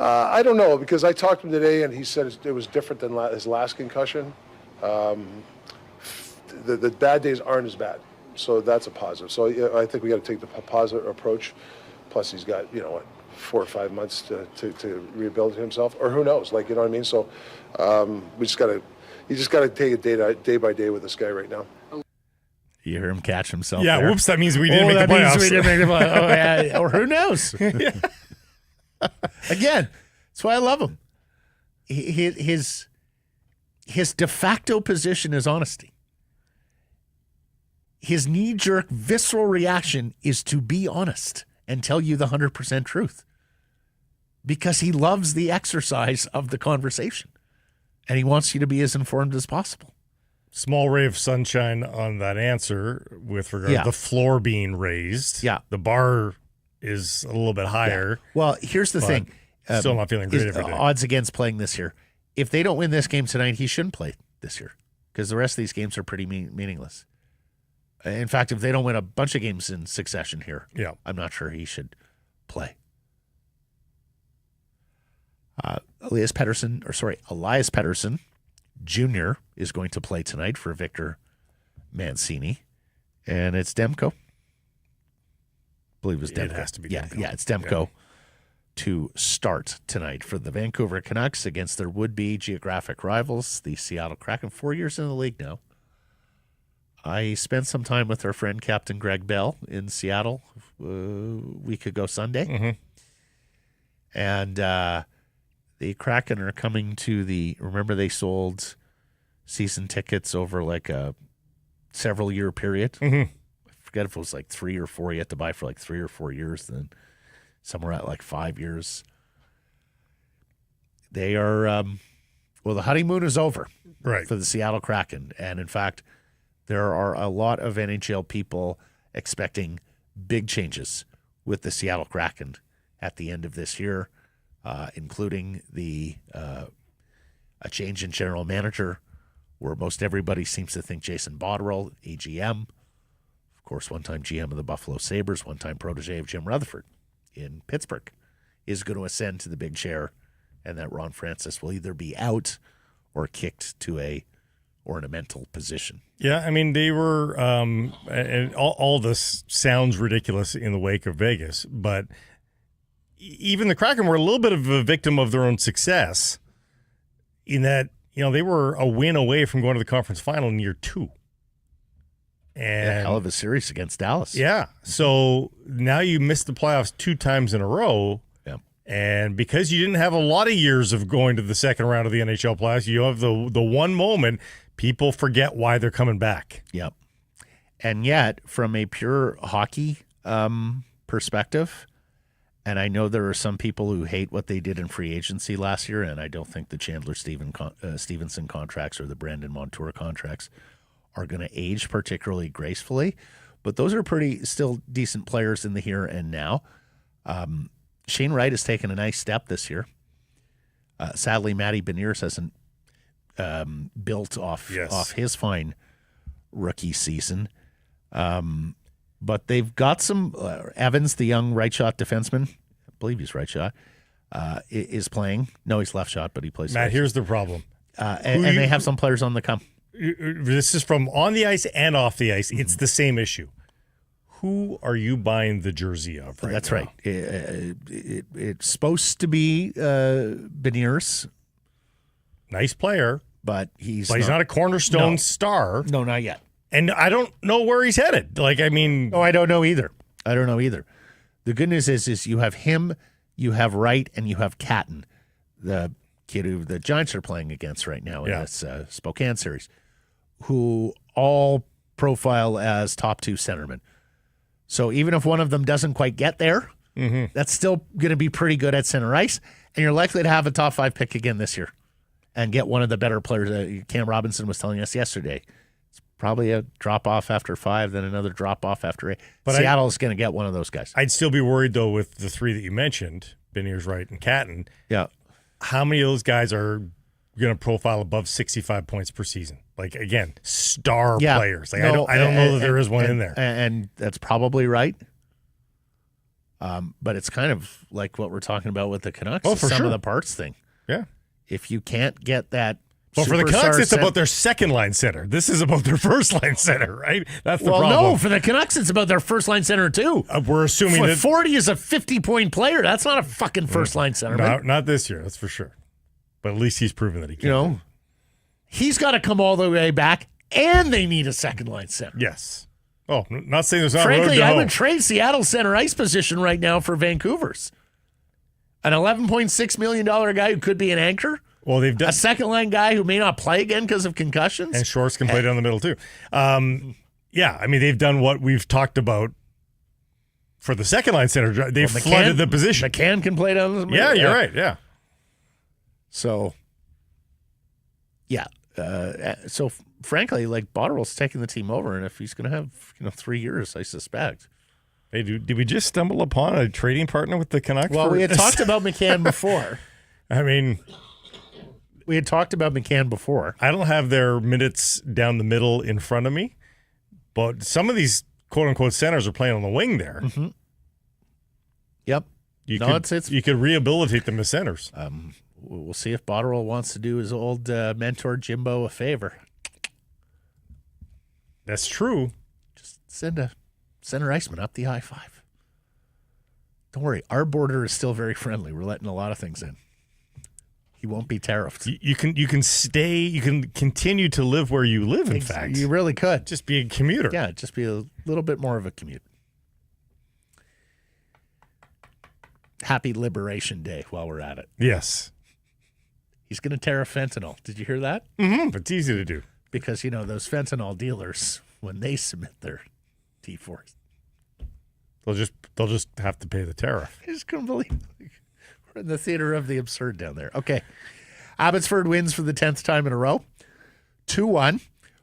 I don't know, because I talked to him today, and he said it was different than his last concussion. The bad days aren't as bad, so that's a positive. So I think we got to take the positive approach. Plus, he's got 4 or 5 months to rebuild himself, or who knows? You know what I mean? So you just got to take it day by day with this guy right now. You hear him catch himself. Yeah, there. Whoops! That means we didn't make the playoffs. We didn't make the playoffs. Oh, yeah, or who knows? Again, that's why I love him. His de facto position is honesty. His knee-jerk, visceral reaction is to be honest and tell you the 100% truth because he loves the exercise of the conversation and he wants you to be as informed as possible. Small ray of sunshine on that answer with regard to the floor being raised. Yeah. The bar is a little bit higher. Yeah. Well, here's the thing. Still not feeling great every day. Odds against playing this year. If they don't win this game tonight, he shouldn't play this year because the rest of these games are pretty meaningless. In fact, if they don't win a bunch of games in succession here, Yeah. I'm not sure he should play. Elias Pettersson Jr. is going to play tonight for Victor Mancini, and it's Demko. I believe it was Demko. It has to be yeah, Demko. Yeah, it's Demko to start tonight for the Vancouver Canucks against their would-be geographic rivals, the Seattle Kraken. 4 years in the league now. I spent some time with our friend Captain Greg Bell in Seattle a week ago Sunday. Mm-hmm. And the Kraken are coming to remember they sold season tickets over like a several-year period? Mm-hmm. I forget if it was like 3 or 4. You had to buy for like 3 or 4 years, then somewhere at like 5 years. They are, the honeymoon is over for the Seattle Kraken. And in fact, there are a lot of NHL people expecting big changes with the Seattle Kraken at the end of this year, including a change in general manager, where most everybody seems to think Jason Botterill, AGM, of course, one-time GM of the Buffalo Sabres, one-time protege of Jim Rutherford in Pittsburgh, is going to ascend to the big chair, and that Ron Francis will either be out or kicked to a ornamental position. Yeah, I mean, they were, and all this sounds ridiculous in the wake of Vegas, but even the Kraken were a little bit of a victim of their own success in that, they were a win away from going to the conference final in year 2. And hell of a series against Dallas. Yeah. So now you missed the playoffs 2 times in a row. Yep. And because you didn't have a lot of years of going to the second round of the NHL playoffs, you have the one moment people forget why they're coming back. Yep. And yet, from a pure hockey perspective, and I know there are some people who hate what they did in free agency last year, and I don't think the Chandler Stevenson contracts or the Brandon Montour contracts are going to age particularly gracefully, but those are pretty still decent players in the here and now. Shane Wright has taken a nice step this year. Sadly, Matty Beniers hasn't built off his fine rookie season. But they've got some Evans, the young right shot defenseman, I believe he's right shot, is playing. No, he's left shot, but he plays. Matt, here's the problem. And they have some players on the come. This is from on the ice and off the ice. It's the same issue. Who are you buying the jersey of right That's now? right. It's supposed to be Beniers. Nice player. But he's not a cornerstone star. No, not yet. And I don't know where he's headed. No, I don't know either. The good news is you have him, you have Wright, and you have Catton, the kid who the Giants are playing against right now in this Spokane series, who all profile as top 2 centermen. So even if one of them doesn't quite get there, that's still going to be pretty good at center ice, and you're likely to have a top 5 pick again this year and get one of the better players. Cam Robinson was telling us yesterday. It's probably a drop-off after 5, then another drop-off after 8. But Seattle's going to get one of those guys. I'd still be worried, though, with the 3 that you mentioned, Beniers, Wright, and Catton. Yeah. How many of those guys are going to profile above 65 points per season? Like, again, star players. Like, I don't know that there is one in there. And that's probably right. But it's kind of like what we're talking about with the Canucks. Oh, for some sure. of the parts thing. Yeah. If you can't get that. Well, for the Canucks, it's about their second-line center. This is about their first-line center, right? That's the problem. No, for the Canucks, it's about their first-line center, too. We're assuming that 40 is a 50-point player. That's not a fucking first-line center. Not this year, that's for sure. But at least he's proven that he can. He's got to come all the way back, and they need a second-line center. Yes. Oh, not saying there's not Frankly, road to I hoe. would trade Seattle's center ice position right now for Vancouver's. An $11.6 million guy who could be an anchor. Well, they've done a second-line guy who may not play again because of concussions. And Shorts can play down the middle, too. Yeah, I mean, they've done what we've talked about for the second-line center. They've flooded the position. McCann can play down the middle. Yeah, you're right, yeah. So, so frankly, like, Botterill's taking the team over, and if he's going to have 3 years, I suspect. Hey, dude, did we just stumble upon a trading partner with the Canucks? Well, we had talked about McCann before. I mean, we had talked about McCann before. I don't have their minutes down the middle in front of me, But some of these quote-unquote centers are playing on the wing there. Mm-hmm. Yep. You could rehabilitate them as centers. We'll see if Botterill wants to do his old mentor Jimbo a favor. That's true. Just send a center iceman up the I-5. Don't worry, our border is still very friendly. We're letting a lot of things in. He won't be tariffed. You can stay. You can continue to live where you live. In fact, you really could just be a commuter. Yeah, just be a little bit more of a commute. Happy Liberation Day while we're at it. Yes. He's going to tariff fentanyl. Did you hear that? Mm-hmm. It's easy to do. Because, those fentanyl dealers, when they submit their T4s, they'll just have to pay the tariff. I just couldn't believe it. We're in the theater of the absurd down there. Okay. Abbotsford wins for the 10th time in a row. 2-1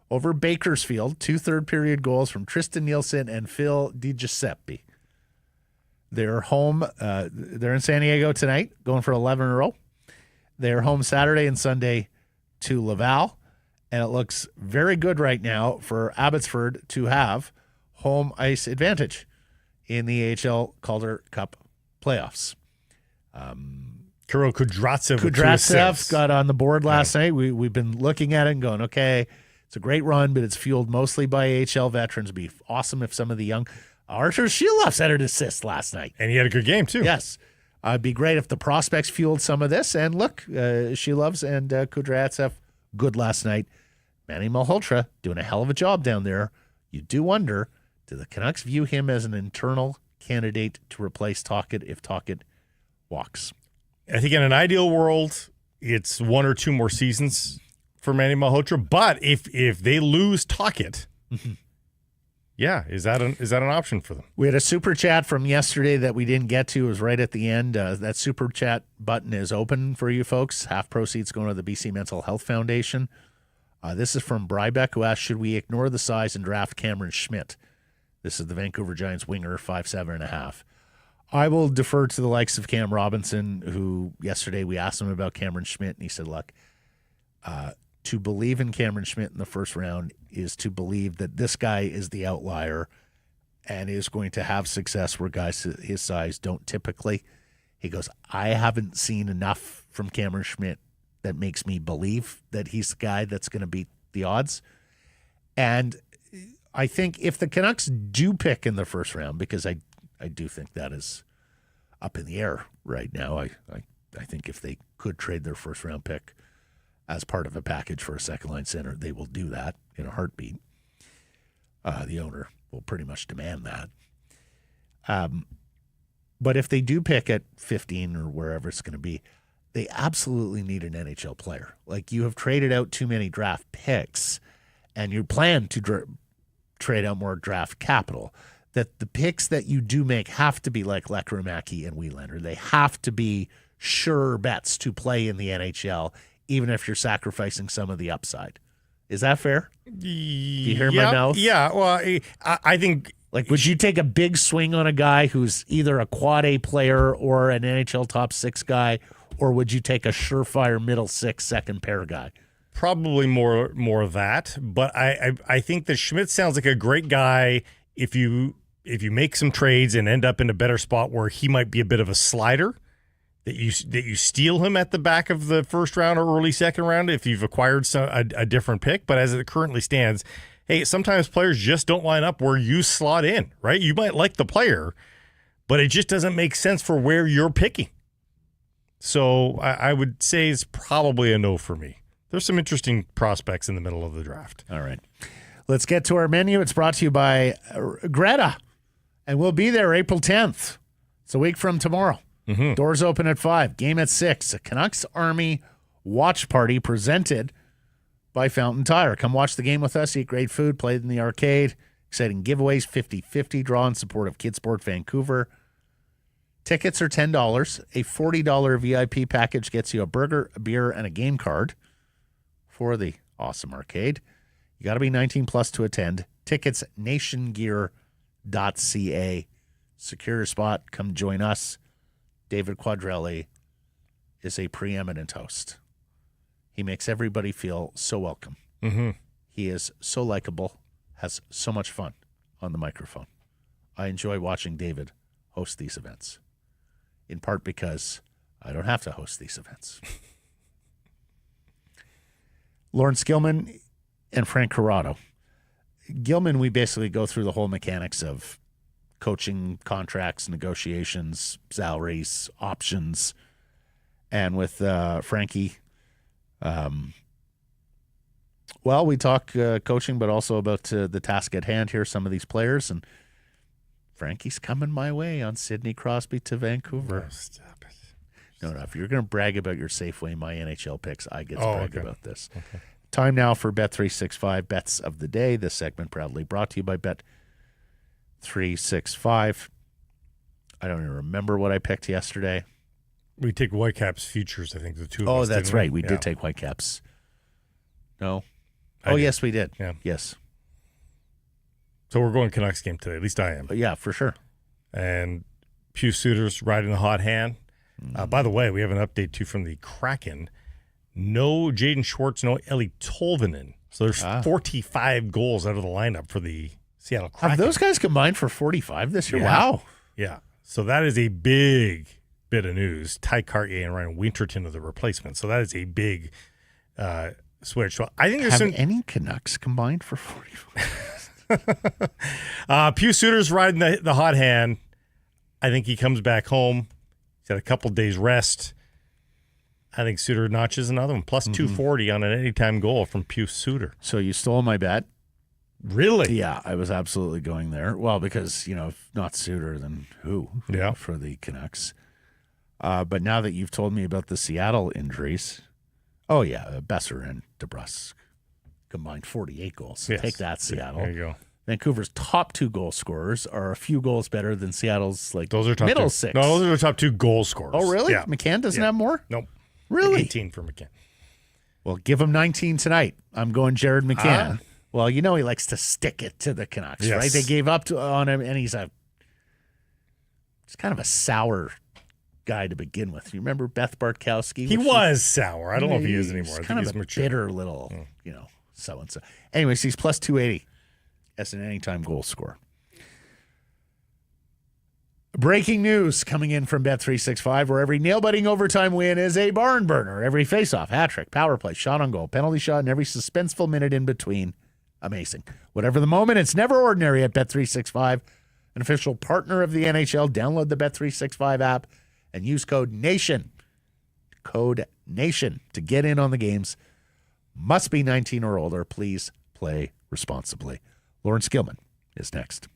over Bakersfield. 2 third-period goals from Tristan Nielsen and Phil DiGiuseppe. They're home. They're in San Diego tonight, going for 11 in a row. They're home Saturday and Sunday to Laval. And it looks very good right now for Abbotsford to have home ice advantage in the AHL Calder Cup playoffs. Kirill Kudryavtsev got on the board last night. We've been looking at it and going, okay, it's a great run, but it's fueled mostly by AHL veterans. It'd be awesome if some of the young Artur Shilov's had an assist last night. And he had a good game, too. Yes. It'd be great if the prospects fueled some of this. And look, Shilov's and Kudryavtsev, good last night. Manny Malhotra doing a hell of a job down there. You do wonder, do the Canucks view him as an internal candidate to replace Tocchet if Tocchet walks? I think in an ideal world, it's 1 or 2 more seasons for Manny Malhotra. But if they lose Tocchet, yeah, is that an option for them? We had a super chat from yesterday that we didn't get to. It was right at the end. That super chat button is open for you folks. Half proceeds going to the BC Mental Health Foundation. This is from Brybeck, who asked, should we ignore the size and draft Cameron Schmidt? This is the Vancouver Giants winger, 5'7.5". I will defer to the likes of Cam Robinson, who yesterday we asked him about Cameron Schmidt, and he said, look, to believe in Cameron Schmidt in the first round is to believe that this guy is the outlier and is going to have success where guys his size don't typically. He goes, I haven't seen enough from Cameron Schmidt that makes me believe that he's the guy that's going to beat the odds. And I think if the Canucks do pick in the first round, because I do think that is up in the air right now. I think if they could trade their first round pick as part of a package for a second line center, they will do that in a heartbeat. The owner will pretty much demand that. But if they do pick at 15 or wherever it's going to be, they absolutely need an NHL player. Like, you have traded out too many draft picks, and you plan to trade out more draft capital, that the picks that you do make have to be like Lekkerimäki and Wielander. They have to be sure bets to play in the NHL, even if you're sacrificing some of the upside. Is that fair? Do you hear my mouth? Yeah, well, I think... Like, would you take a big swing on a guy who's either a quad A player or an NHL top 6 guy, or would you take a surefire middle 6 second pair guy? Probably more of that, but I think that Schmidt sounds like a great guy if you make some trades and end up in a better spot where he might be a bit of a slider, that you steal him at the back of the first round or early second round if you've acquired a different pick. But as it currently stands, hey, sometimes players just don't line up where you slot in, right? You might like the player, but it just doesn't make sense for where you're picking. So I would say it's probably a no for me. There's some interesting prospects in the middle of the draft. All right. Let's get to our menu. It's brought to you by Greta, and we'll be there April 10th. It's a week from tomorrow. Mm-hmm. Doors open at 5, game at 6. A Canucks Army watch party presented by Fountain Tire. Come watch the game with us, eat great food, play in the arcade. Exciting giveaways, 50-50 draw in support of Kidsport Vancouver. Tickets are $10. A $40 VIP package gets you a burger, a beer, and a game card for the awesome arcade. You got to be 19 plus to attend. Tickets, nationgear.ca. Secure your spot. Come join us. David Quadrelli is a preeminent host. He makes everybody feel so welcome. Mm-hmm. He is so likable, has so much fun on the microphone. I enjoy watching David host these events, in part because I don't have to host these events. Laurence Gilman and Frank Corrado. Gilman, we basically go through the whole mechanics of coaching, contracts, negotiations, salaries, options. And with Frankie, well, we talk coaching, but also about the task at hand here, some of these players. And Frankie's coming my way on Sidney Crosby to Vancouver. Oh, stop it. No, if you're going to brag about your Safeway, my NHL picks, I get to brag okay. about this. Okay. Time now for Bet365 Bets of the Day. This segment proudly brought to you by Bet365. I don't even remember what I picked yesterday. We take Whitecaps futures, I think, the two of us. Oh, that's didn't right. We did take Whitecaps. No? I did. Yes, we did. Yeah. Yes. So we're going Canucks game today. At least I am. Yeah, for sure. And Pew Suitors riding the hot hand. By the way, we have an update, too, from the Kraken. No Jaden Schwartz, no Eli Tolvanen. So there's 45 goals out of the lineup for the Seattle Kraken. Have those guys combined for 45 this year? Yeah. Wow. Yeah. So that is a big bit of news. Ty Cartier and Ryan Winterton are the replacement. So that is a big switch. So I think there's Have any Canucks combined for 45? Pew Suitors riding the hot hand. I think he comes back home. He's had a couple days rest. I think Suter notches another one. Plus 240 on an anytime goal from Pew Suter. So you stole my bet. Really? Yeah, I was absolutely going there. Well, because, if not Suter, then who? Yeah. For the Canucks. But now that you've told me about the Seattle injuries, Besser and DeBrusque combined 48 goals. Yes. Take that, Seattle. There you go. Vancouver's top 2 goal scorers are a few goals better than Seattle's Those are top middle two. 6. No, those are the top 2 goal scorers. Oh, really? Yeah. McCann doesn't have more? Nope. Really? 18 for McCann. Well, give him 19 tonight. I'm going Jared McCann. Well, he likes to stick it to the Canucks, Yes. right? They gave up on him, and he's kind of a sour guy to begin with. You remember Beth Bartkowski? He was sour. I don't know if he is anymore. I He's think kind of he's a mature. bitter little, so-and-so. Anyways, he's plus 280 as an anytime goal scorer. Breaking news coming in from Bet365, where every nail-biting overtime win is a barn burner. Every faceoff, hat trick, power play, shot on goal, penalty shot, and every suspenseful minute in between. Amazing. Whatever the moment, it's never ordinary at Bet365, an official partner of the NHL. Download the Bet365 app and use code NATION. Code NATION to get in on the games. Must be 19 or older. Please play responsibly. Laurence Gilman is next.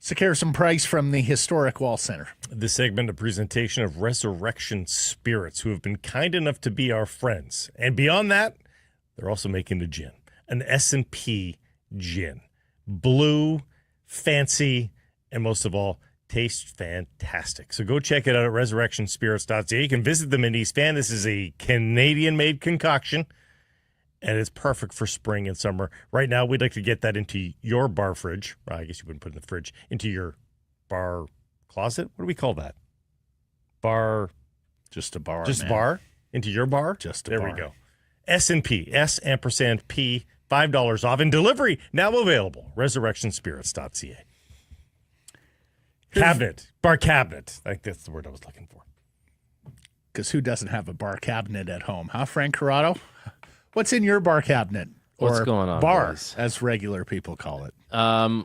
Secure some price from the historic Wall Center. This segment, a presentation of Resurrection Spirits, who have been kind enough to be our friends. And beyond that, they're also making a gin, an S&P gin. Blue, fancy, and most of all, tastes fantastic. So go check it out at resurrectionspirits.ca. You can visit them in East Van. This is a Canadian-made concoction, and it's perfect for spring and summer. Right now, we'd like to get that into your bar fridge. Well, I guess you wouldn't put it in the fridge. Into your bar closet? What do we call that? Bar. Just a bar, Just man. bar? Into your bar? Just a there bar. we go. S&P, S&P, $5 off. And delivery now available. Resurrectionspirits.ca. Cabinet. Bar cabinet. I think that's the word I was looking for. Because who doesn't have a bar cabinet at home, huh, Frank Corrado? What's in your bar cabinet? What's or going on, bar, boys? as regular people call it.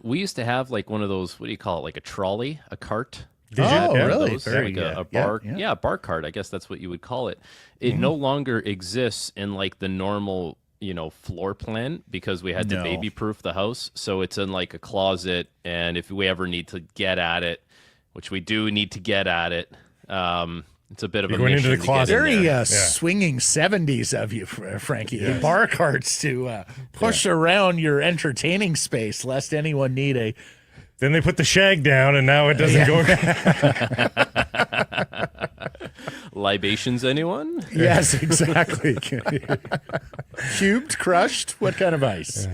We used to have like one of those, what do you call it, like a trolley, a cart Oh, Yeah. really? Those, Very like good. a bar, Yeah. a bar card. I guess that's what you would call it. It no longer exists in like the normal, floor plan because we had to No. baby proof the house. So it's in like a closet, and if we ever need to get at it, which we do need to get at it, it's a bit of You're a going mission into the to get closet. in Very there. swinging 70s of you, Frankie. The bar carts to push around your entertaining space, lest anyone need a. Then they put the shag down, and now it doesn't go. Libations, anyone? Yes, exactly. Cubed, crushed, what kind of ice?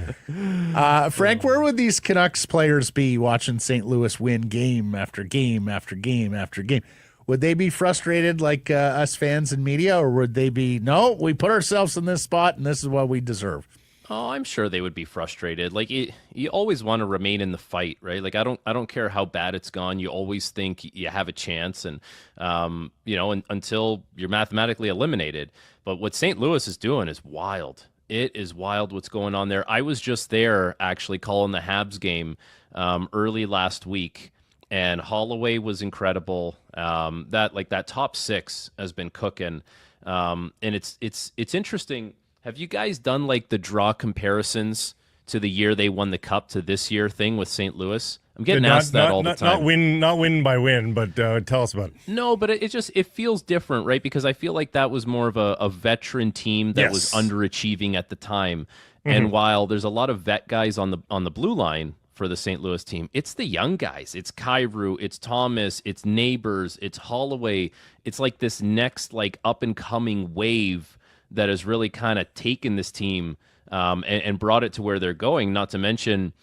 Frank, where would these Canucks players be watching St. Louis win game after game after game after game? Would they be frustrated like us fans and media, or would they be, no, we put ourselves in this spot and this is what we deserve? Oh, I'm sure they would be frustrated. Like you always want to remain in the fight, right? Like I don't care how bad it's gone. You always think you have a chance, and until you're mathematically eliminated. But what St. Louis is doing is wild. It is wild what's going on there. I was just there actually calling the Habs game early last week. And Holloway was incredible. That top six has been cooking, and it's interesting. Have you guys done like the draw comparisons to the year they won the cup to this year thing with St. Louis? I'm getting asked that all the time. Not win by win, but tell us about it. No, but it feels different, right? Because I feel like that was more of a veteran team that was underachieving at the time. And while there's a lot of vet guys on the blue line for the St. Louis team, it's the young guys. It's Kyrou, it's Thomas, it's Neighbors, it's Holloway. It's like this next like up and coming wave that has really kind of taken this team and brought it to where they're going. Not to mention,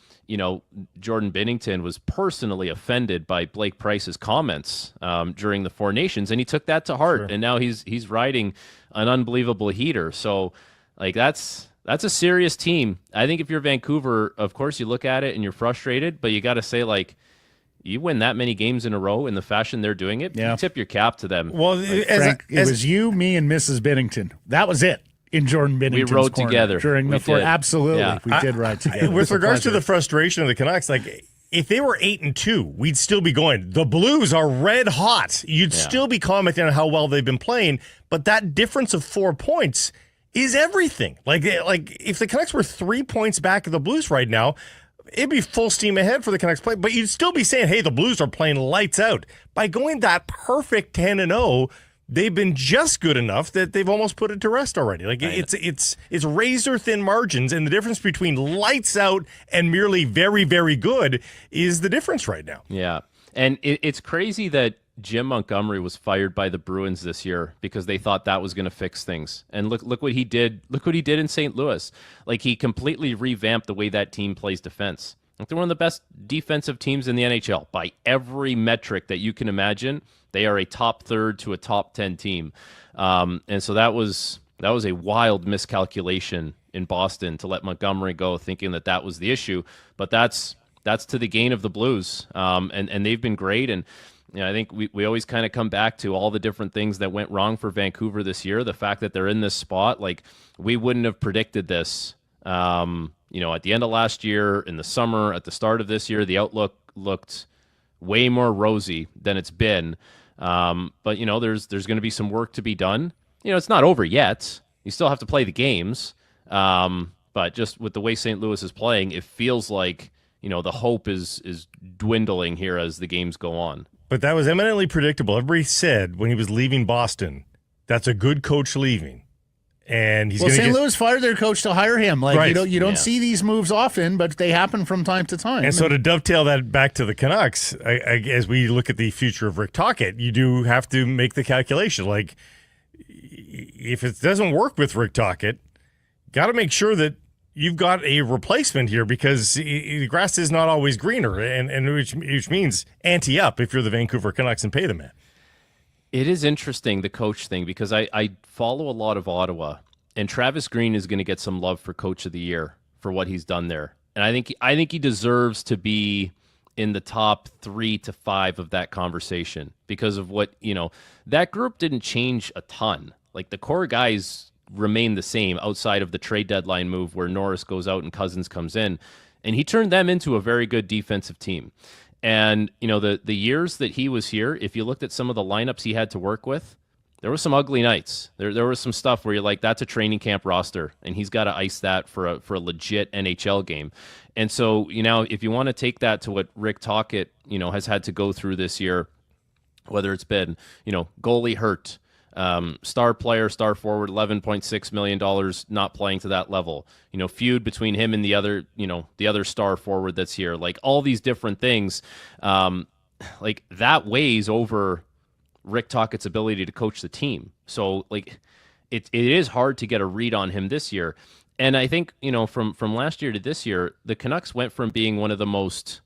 Jordan Binnington was personally offended by Blake Price's comments during the Four Nations, and he took that to heart. And now he's riding an unbelievable heater. So like that's a serious team. I think if you're Vancouver, of course you look at it and you're frustrated, but you got to say like, you win that many games in a row in the fashion they're doing it, you tip your cap to them. Well, Frank, it was you, me, and Mrs. Binnington. That was it in Jordan Binnington's We rode corner together. during the four. Absolutely. Yeah. We did ride together. with regards to the frustration of the Canucks, like if they were 8-2, we'd still be going. The Blues are red hot. You'd still be commenting on how well they've been playing, but that difference of 4 points is everything. Like if the Canucks were 3 points back of the Blues right now, it'd be full steam ahead for the Canucks play, but you'd still be saying, hey, the Blues are playing lights out. By going that perfect 10-0, they've been just good enough that they've almost put it to rest already. Like it's razor thin margins, and the difference between lights out and merely very, very good is the difference right now. Yeah. And it's crazy that Jim Montgomery was fired by the Bruins this year because they thought that was going to fix things. And look what he did. Look what he did in St. Louis. Like he completely revamped the way that team plays defense. Like they're one of the best defensive teams in the NHL by every metric that you can imagine. They are a top third to a top 10 team. And so that was a wild miscalculation in Boston to let Montgomery go, thinking that was the issue. But that's to the gain of the Blues. And they've been great. And I think we always kind of come back to all the different things that went wrong for Vancouver this year. The fact that they're in this spot, like we wouldn't have predicted this. At the end of last year, in the summer, at the start of this year, the outlook looked way more rosy than it's been. But there's going to be some work to be done. It's not over yet. You still have to play the games. But just with the way St. Louis is playing, it feels like the hope is dwindling here as the games go on. But that was eminently predictable. Everybody said when he was leaving Boston, that's a good coach leaving. And he's St. Louis fired their coach to hire him. Like Right. you don't see these moves often, but they happen from time to time. And so to dovetail that back to the Canucks, as we look at the future of Rick Tocchet, you do have to make the calculation. Like, if it doesn't work with Rick Tocchet, got to make sure that you've got a replacement here, because the grass is not always greener, and which means ante up if you're the Vancouver Canucks and pay the man. It is interesting, the coach thing, because I follow a lot of Ottawa, and Travis Green is going to get some love for Coach of the Year for what he's done there. And I think he deserves to be in the top 3 to 5 of that conversation because of what, that group didn't change a ton. Like the core guys remain the same outside of the trade deadline move where Norris goes out and Cousins comes in, and he turned them into a very good defensive team. And, the years that he was here, if you looked at some of the lineups he had to work with, there were some ugly nights. There was some stuff where you're like, that's a training camp roster, and he's got to ice that for a legit NHL game. And so, if you want to take that to what Rick Tocchet, has had to go through this year, whether it's been, goalie hurt, star player, star forward, $11.6 million, not playing to that level, feud between him and the other star forward that's here, like all these different things, like that weighs over Rick Tocchet's ability to coach the team. So like it is hard to get a read on him this year. And I think, from last year to this year, the Canucks went from being one of the most,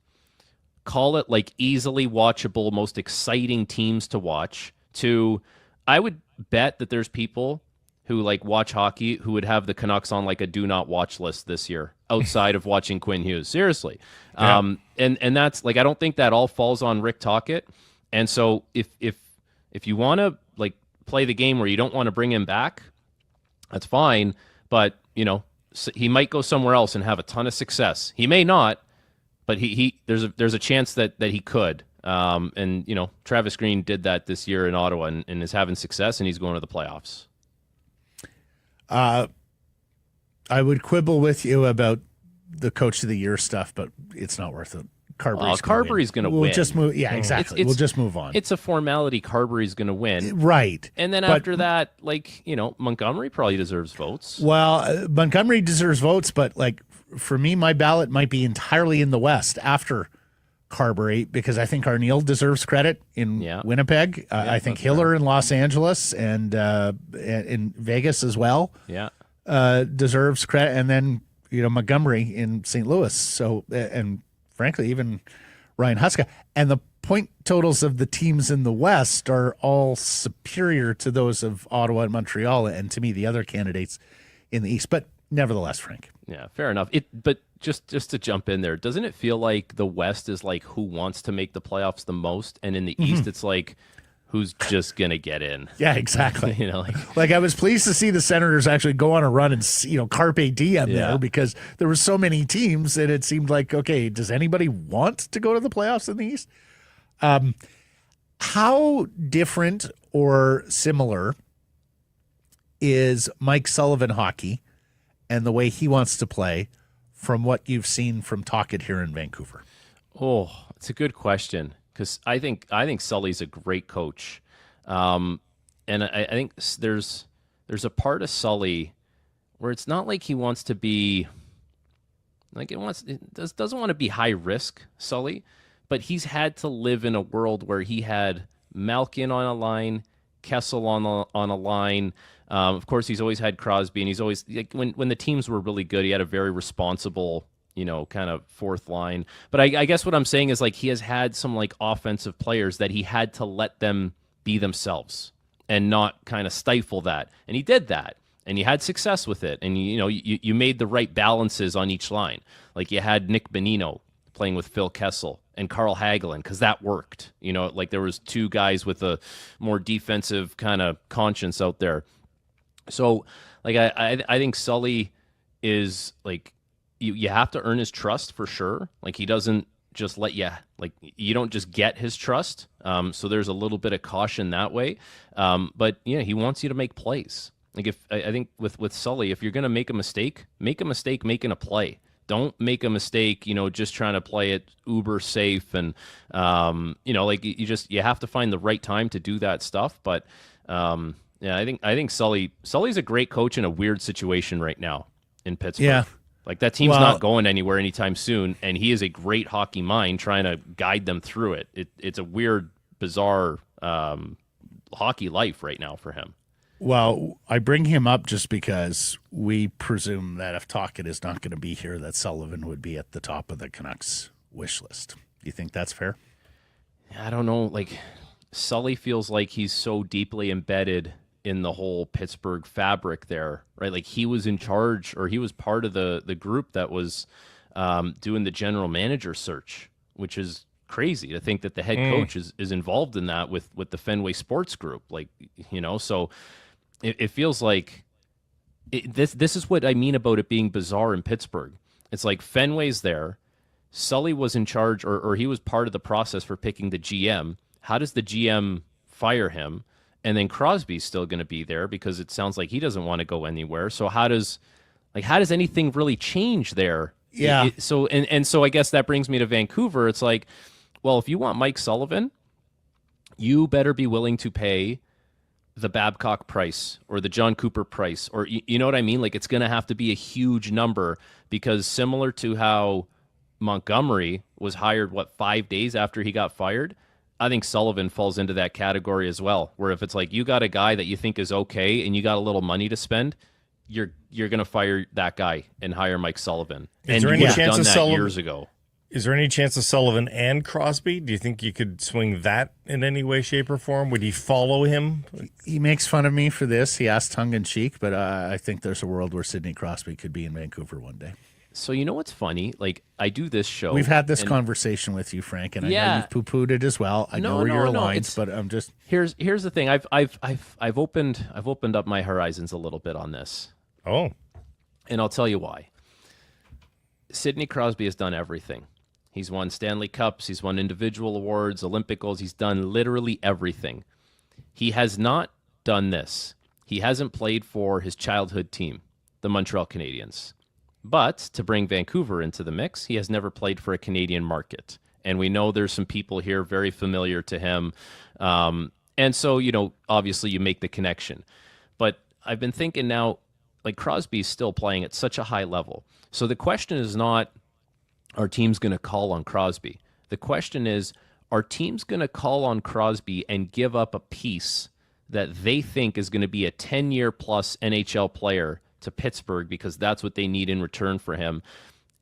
call it like easily watchable, most exciting teams to watch, to, I would bet that there's people who like watch hockey who would have the Canucks on like a do not watch list this year outside of watching Quinn Hughes. Seriously. Yeah. And that's like, I don't think that all falls on Rick Tocchet. And so if you want to like play the game where you don't want to bring him back, that's fine. But, he might go somewhere else and have a ton of success. He may not, but there's a chance that he could. And Travis Green did that this year in Ottawa and is having success, and he's going to the playoffs. I would quibble with you about the coach of the year stuff, but it's not worth it. Carberry's going to win. We'll just move. Yeah, exactly. We'll just move on. It's a formality. Carberry's going to win. Right. And then after that, like, Montgomery probably deserves votes. Well, Montgomery deserves votes, but like for me, my ballot might be entirely in the West after Carberry, because I think Arniel deserves credit in Winnipeg. I think Hiller in Los Angeles and in Vegas as well. Yeah. Deserves credit. And then, Montgomery in St. Louis. So, and frankly, even Ryan Huska. And the point totals of the teams in the West are all superior to those of Ottawa and Montreal, and to me, the other candidates in the East. But nevertheless, Frank. Yeah, fair enough. But just to jump in there, doesn't it feel like the West is like who wants to make the playoffs the most, and in the East it's like who's just gonna get in? Yeah, exactly. Like I was pleased to see the Senators actually go on a run and carpe diem there, because there were so many teams that it seemed like, okay, does anybody want to go to the playoffs in the East? How different or similar is Mike Sullivan hockey and the way he wants to play from what you've seen from Tocchet here in Vancouver? Oh, it's a good question, because I think Sully's a great coach, and I think there's a part of Sully where it's not like he wants to be like doesn't want to be high risk Sully, but he's had to live in a world where he had Malkin on a line, Kessel on a line. Of course, he's always had Crosby, and he's always like when the teams were really good, he had a very responsible, kind of fourth line. But I guess what I'm saying is like he has had some like offensive players that he had to let them be themselves and not kind of stifle that, and he did that, and he had success with it. And you made the right balances on each line. Like you had Nick Bonino playing with Phil Kessel and Carl Hagelin, because that worked. Like there was two guys with a more defensive kind of conscience out there. So, like, I think Sully is, like, you have to earn his trust for sure. Like, he doesn't just let you, like, you don't just get his trust. So there's a little bit of caution that way. But, he wants you to make plays. Like, I think with Sully, if you're going to make a mistake making a play. Don't make a mistake, just trying to play it uber safe. And, like, you have to find the right time to do that stuff. But, yeah, I think Sully's a great coach in a weird situation right now in Pittsburgh. Yeah. Like that team's not going anywhere anytime soon, and he is a great hockey mind trying to guide them through it. It's a weird, bizarre hockey life right now for him. Well, I bring him up just because we presume that if Tocchet is not going to be here, that Sullivan would be at the top of the Canucks wish list. Do you think that's fair? I don't know. Like Sully feels like he's so deeply embedded in the whole Pittsburgh fabric there, right? Like he was in charge, or he was part of the group that was doing the general manager search, which is crazy to think that the head coach is involved in that with the Fenway Sports Group. Like, so it feels like this is what I mean about it being bizarre in Pittsburgh. It's like Fenway's there, Sully was in charge, or he was part of the process for picking the GM. How does the GM fire him? And then Crosby's still going to be there because it sounds like he doesn't want to go anywhere. So how does anything really change there? Yeah. So I guess that brings me to Vancouver. It's like, well, if you want Mike Sullivan, you better be willing to pay the Babcock price or the John Cooper price, or you know what I mean? Like, it's going to have to be a huge number, because similar to how Montgomery was hired, 5 days after he got fired, I think Sullivan falls into that category as well, where if it's like you got a guy that you think is okay and you got a little money to spend, you're going to fire that guy and hire Mike Sullivan. Is and there you any would have chance done of that Sullivan years ago. Is there any chance of Sullivan and Crosby? Do you think you could swing that in any way, shape, or form? Would he follow him? He makes fun of me for this. He asked tongue-in-cheek, but I think there's a world where Sidney Crosby could be in Vancouver one day. So you know what's funny? Like, I do this show. We've had this conversation with you, Frank, and I know you've poo-pooed it as well. I know where your lines, but I'm just here's the thing. I've opened up my horizons a little bit on this. Oh, and I'll tell you why. Sidney Crosby has done everything. He's won Stanley Cups. He's won individual awards, Olympic golds. He's done literally everything. He has not done this. He hasn't played for his childhood team, the Montreal Canadiens. But to bring Vancouver into the mix, he has never played for a Canadian market. And we know there's some people here very familiar to him. And so, obviously you make the connection. But I've been thinking now, like, Crosby's still playing at such a high level. So the question is not, are teams going to call on Crosby? The question is, are teams going to call on Crosby and give up a piece that they think is going to be a 10-year plus NHL player to Pittsburgh because that's what they need in return for him?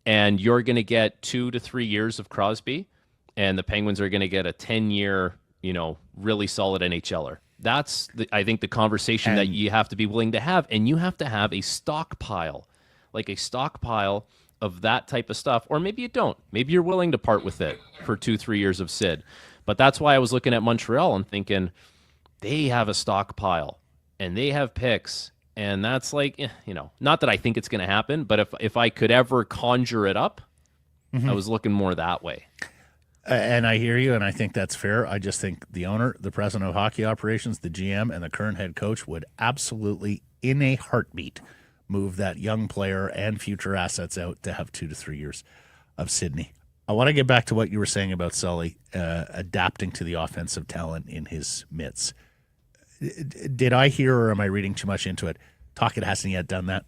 And you're going to get 2 to 3 years of Crosby, and the Penguins are going to get a 10-year, really solid NHLer. That's, I think, the conversation that you have to be willing to have, and you have to have a stockpile, like a stockpile of that type of stuff. Or maybe you don't. Maybe you're willing to part with it for 2-3 years of Sid. But that's why I was looking at Montreal and thinking, they have a stockpile, and they have picks. And that's like, not that I think it's going to happen, but if I could ever conjure it up, I was looking more that way. And I hear you, and I think that's fair. I just think the owner, the president of hockey operations, the GM, and the current head coach would absolutely, in a heartbeat, move that young player and future assets out to have 2 to 3 years of Sidney. I want to get back to what you were saying about Sully adapting to the offensive talent in his midst. Did I hear, or am I reading too much into it? Tocchet hasn't yet done that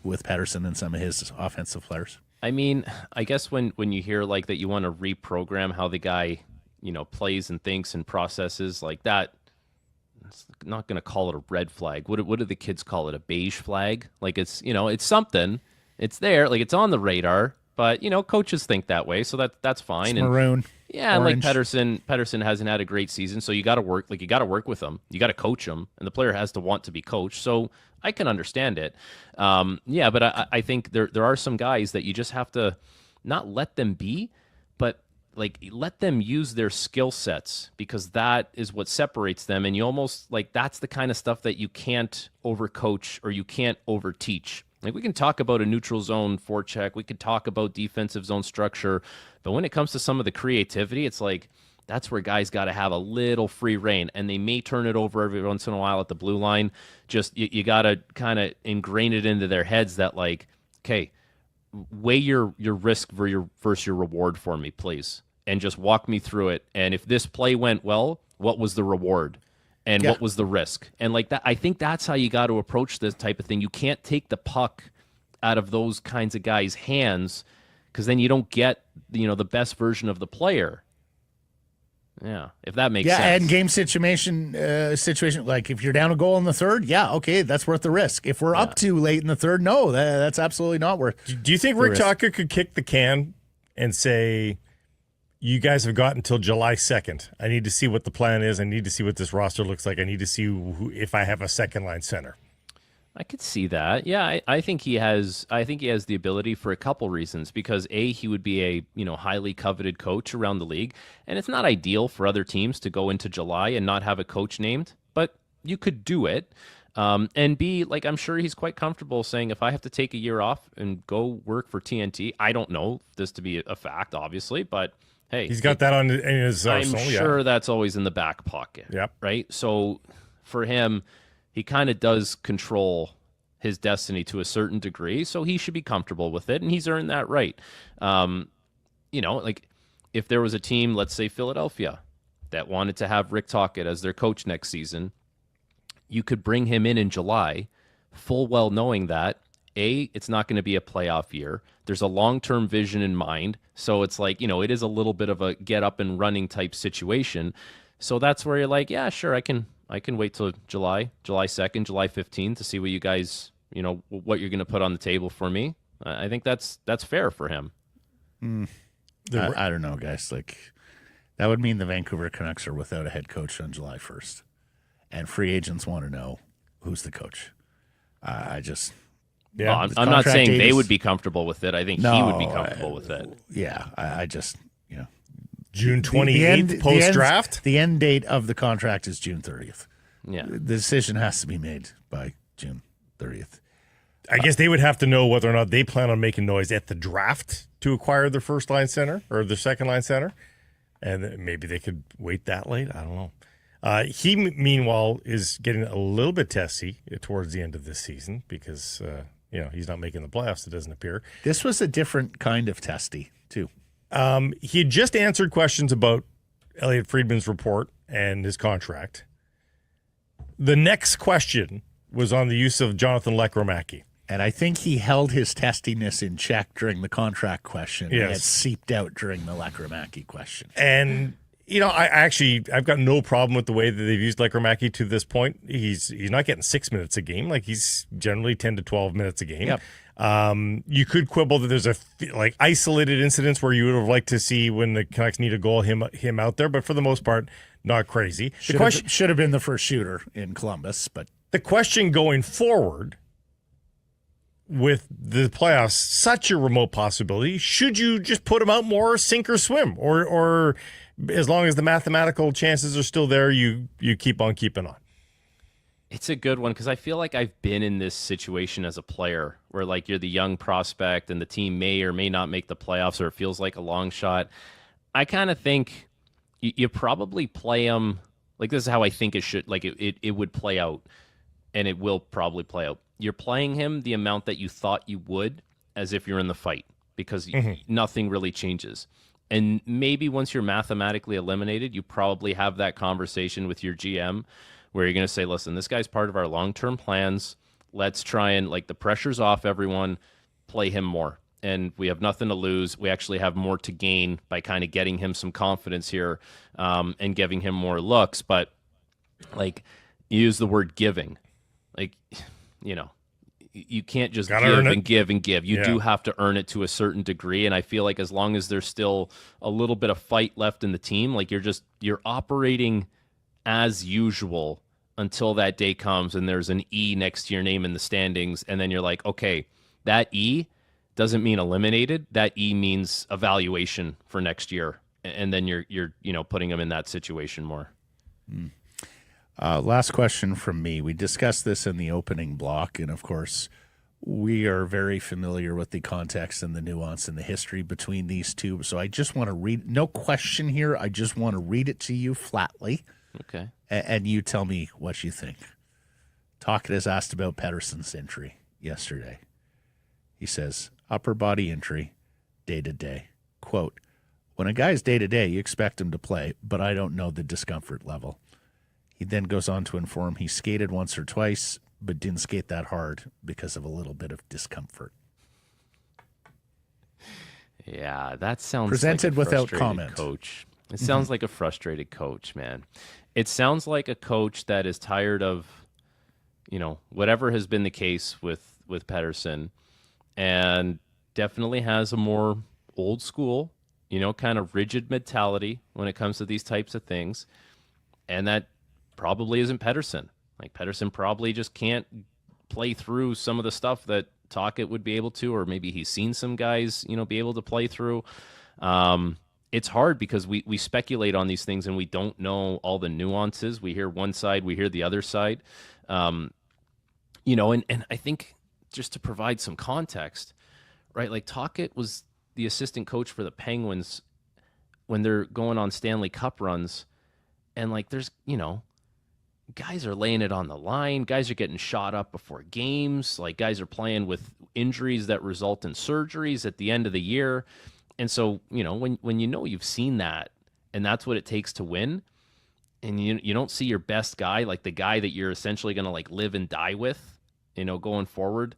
with Pettersson and some of his offensive players. I mean, I guess when you hear like that, you want to reprogram how the guy, plays and thinks and processes like that. It's not going to call it a red flag. What do the kids call it? A beige flag? Like it's something. It's there. Like it's on the radar. But coaches think that way, so that's fine. It's maroon. Yeah, orange. and like Pettersson hasn't had a great season, so you got to work. Like you got to work with him. You got to coach him, and the player has to want to be coached. So I can understand it. Yeah, but I think there are some guys that you just have to not let them be, but like let them use their skill sets, because that is what separates them. And you almost like that's the kind of stuff that you can't overcoach or you can't overteach. Like we can talk about a neutral zone forecheck, we could talk about defensive zone structure, but when it comes to some of the creativity, it's like that's where guys got to have a little free reign, and they may turn it over every once in a while at the blue line. Just you got to kind of ingrain it into their heads that like, okay, weigh your risk versus your reward for me, please, and just walk me through it. And if this play went well, what was the reward? And what was the risk? And like that, I think that's how you got to approach this type of thing. You can't take the puck out of those kinds of guys' hands, because then you don't get the best version of the player. Yeah, if that makes sense. Yeah, and game situation, like if you're down a goal in the third, okay, that's worth the risk. If we're up too late in the third, no, that's absolutely not worth. Do you think Rick Tocchet could kick the can and say, you guys have got until July 2nd. I need to see what the plan is. I need to see what this roster looks like. I need to see if I have a second line center. I could see that. Yeah, I think he has. I think he has the ability for a couple reasons. Because he would be a highly coveted coach around the league, and it's not ideal for other teams to go into July and not have a coach named, but you could do it. And B, like, I'm sure he's quite comfortable saying, if I have to take a year off and go work for TNT, I don't know this to be a fact, obviously, but hey, He's got that in his I'm arsenal. sure that's always in the back pocket. Yep. Right. So for him, he kind of does control his destiny to a certain degree. So he should be comfortable with it. And he's earned that right. Like if there was a team, let's say Philadelphia, that wanted to have Rick Tocchet as their coach next season, you could bring him in July, full well knowing that, A, it's not going to be a playoff year. There's a long-term vision in mind. So it's like, it is a little bit of a get up and running type situation. So that's where you're like, yeah, sure, I can wait till July 2nd, July 15th to see what you guys, what you're going to put on the table for me. I think that's fair for him. I don't know, guys. Like, that would mean the Vancouver Canucks are without a head coach on July 1st. And free agents want to know who's the coach. I'm not saying they would be comfortable with it. I think he would be comfortable with it. Yeah, I just, June 28th post-draft? The end date of the contract is June 30th. Yeah. The decision has to be made by June 30th. I guess they would have to know whether or not they plan on making noise at the draft to acquire their first-line center or their second-line center. And maybe they could wait that late. I don't know. He, meanwhile, is getting a little bit testy towards the end of this season because, he's not making the playoffs, it doesn't appear. This was a different kind of testy, too. He had just answered questions about Elliot Friedman's report and his contract. The next question was on the use of Jonathan Lekkerimäki. And I think he held his testiness in check during the contract question. Yes. And it seeped out during the Lekkerimäki question. And I've got no problem with the way that they've used Lekkerimäki to this point. He's not getting 6 minutes a game. Like, he's generally 10 to 12 minutes a game. Yep. You could quibble that there's isolated incidents where you would have liked to see when the Canucks need a goal, him out there. But for the most part, not crazy. Should have been the first shooter in Columbus. But the question going forward with the playoffs, such a remote possibility, should you just put him out more, sink or swim? Or as long as the mathematical chances are still there, you keep on keeping on? It's a good one because I feel like I've been in this situation as a player where, like, you're the young prospect and the team may or may not make the playoffs, or it feels like a long shot. I kind of think you probably play them like this is how I think it should, like it would play out, and it will probably play out. You're playing him the amount that you thought you would as if you're in the fight because nothing really changes. And maybe once you're mathematically eliminated, you probably have that conversation with your GM where you're going to say, listen, this guy's part of our long-term plans. Let's try and, like, the pressure's off everyone, play him more. And we have nothing to lose. We actually have more to gain by kind of getting him some confidence here and giving him more looks. But, like, you use the word giving. Like, you can't just give and give and give. You do have to earn it to a certain degree. And I feel like as long as there's still a little bit of fight left in the team, like, you're operating as usual until that day comes and there's an E next to your name in the standings. And then you're like, okay, that E doesn't mean eliminated. That E means evaluation for next year. And then you're putting them in that situation more. Last question from me. We discussed this in the opening block, and of course, we are very familiar with the context and the nuance and the history between these two. So I just want to read, no question here. I just want to read it to you flatly. Okay. And you tell me what you think. Tocchet has asked about Pettersson's injury yesterday. He says, upper body injury, day-to-day. Quote, when a guy's day-to-day, you expect him to play, but I don't know the discomfort level. He then goes on to inform he skated once or twice, but didn't skate that hard because of a little bit of discomfort. Yeah, that sounds presented like a without frustrated comment. Coach. It sounds like a frustrated coach, man. It sounds like a coach that is tired of, whatever has been the case with Pettersson, and definitely has a more old school, kind of rigid mentality when it comes to these types of things. And that probably isn't Pettersson. Like, Pettersson probably just can't play through some of the stuff that Tocchet would be able to, or maybe he's seen some guys, be able to play through. It's hard because we speculate on these things and we don't know all the nuances. We hear one side, we hear the other side. And I think just to provide some context, right? Like Tocchet was the assistant coach for the Penguins when they're going on Stanley Cup runs, and like there's, guys are laying it on the line. Guys are getting shot up before games. Like guys are playing with injuries that result in surgeries at the end of the year. And so, when you've seen that and that's what it takes to win, and you don't see your best guy, like the guy that you're essentially going to like live and die with, going forward,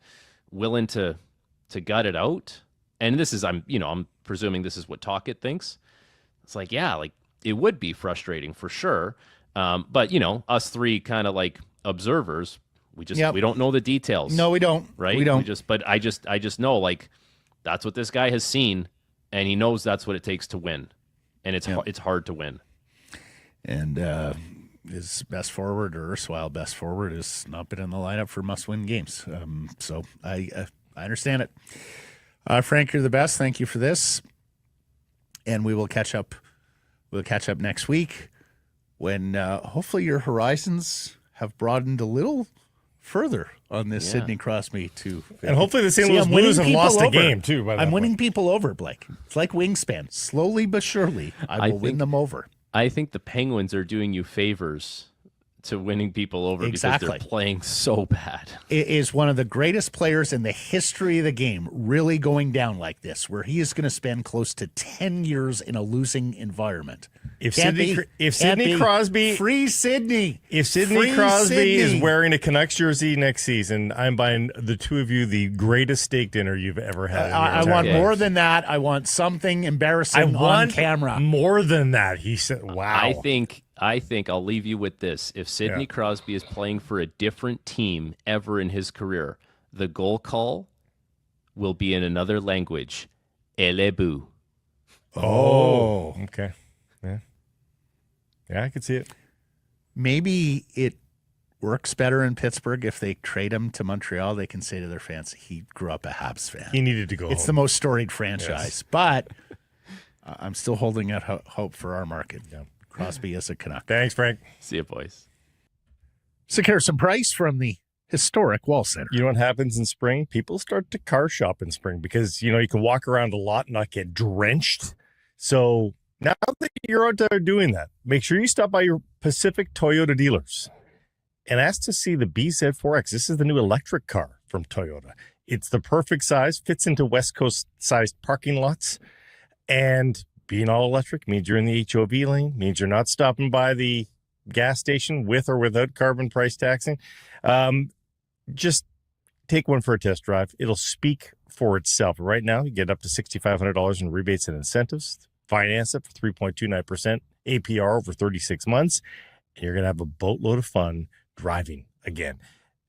willing to gut it out. And this is, I'm presuming this is what Tocchet thinks. It's like, yeah, like it would be frustrating for sure. But us three kind of like observers, we don't know the details. No, we don't. Right? We don't. I just know like that's what this guy has seen, and he knows that's what it takes to win, and it's hard to win. And his best forward or erstwhile best forward has not been in the lineup for must-win games. So I understand it. Frank, you're the best. Thank you for this, and we will catch up. We'll catch up next week when hopefully your horizons have broadened a little further on this Sidney Crosby too. And hopefully the St. Louis Blues have lost a game too. I'm winning people over, Blake. It's like Wingspan. Slowly but surely, I will win them over. I think the Penguins are doing you favors to winning people over because they're playing so bad. It is one of the greatest players in the history of the game really going down like this, where he is going to spend close to 10 years in a losing environment. If Sidney Crosby is wearing a Canucks jersey next season, I'm buying the two of you the greatest steak dinner you've ever had. I want more than that. I want something embarrassing on camera. More than that. He said, "Wow." I think I'll leave you with this. If Sidney Crosby is playing for a different team ever in his career, the goal call will be in another language. Elebu. Oh, okay. Yeah, I could see it. Maybe it works better in Pittsburgh if they trade him to Montreal. They can say to their fans, he grew up a Habs fan. He needed to go It's home. The most storied franchise. But I'm still holding out hope for our market. Yeah. Crosby is a Canuck. Thanks, Frank. See you, boys. Carson Price from the historic Wall Center. You know what happens in spring? People start to car shop in spring because, you can walk around a lot and not get drenched. So now that you're out there doing that, make sure you stop by your Pacific Toyota dealers and ask to see the BZ4X. This is the new electric car from Toyota. It's the perfect size, fits into West Coast-sized parking lots, and being all electric means you're in the HOV lane, means you're not stopping by the gas station with or without carbon price taxing. Just take one for a test drive. It'll speak for itself. Right now, you get up to $6,500 in rebates and incentives. Finance it for 3.29% APR over 36 months. And you're going to have a boatload of fun driving again.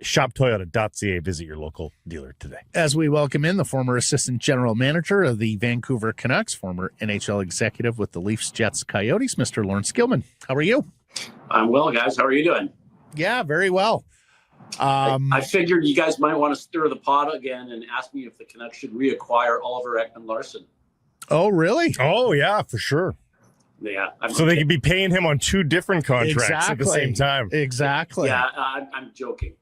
ShopToyota.ca. Visit your local dealer today. As we welcome in the former assistant general manager of the Vancouver Canucks, former NHL executive with the Leafs, Jets, Coyotes, Mr. Laurence Gilman. How are you? I'm well, guys. How are you doing? Yeah, very well. I figured you guys might want to stir the pot again and ask me if the Canucks should reacquire Oliver Ekman-Larsson. Oh, really? Oh, yeah, for sure. Yeah. So they could be paying him on two different contracts at the same time. Exactly. Yeah, I'm joking.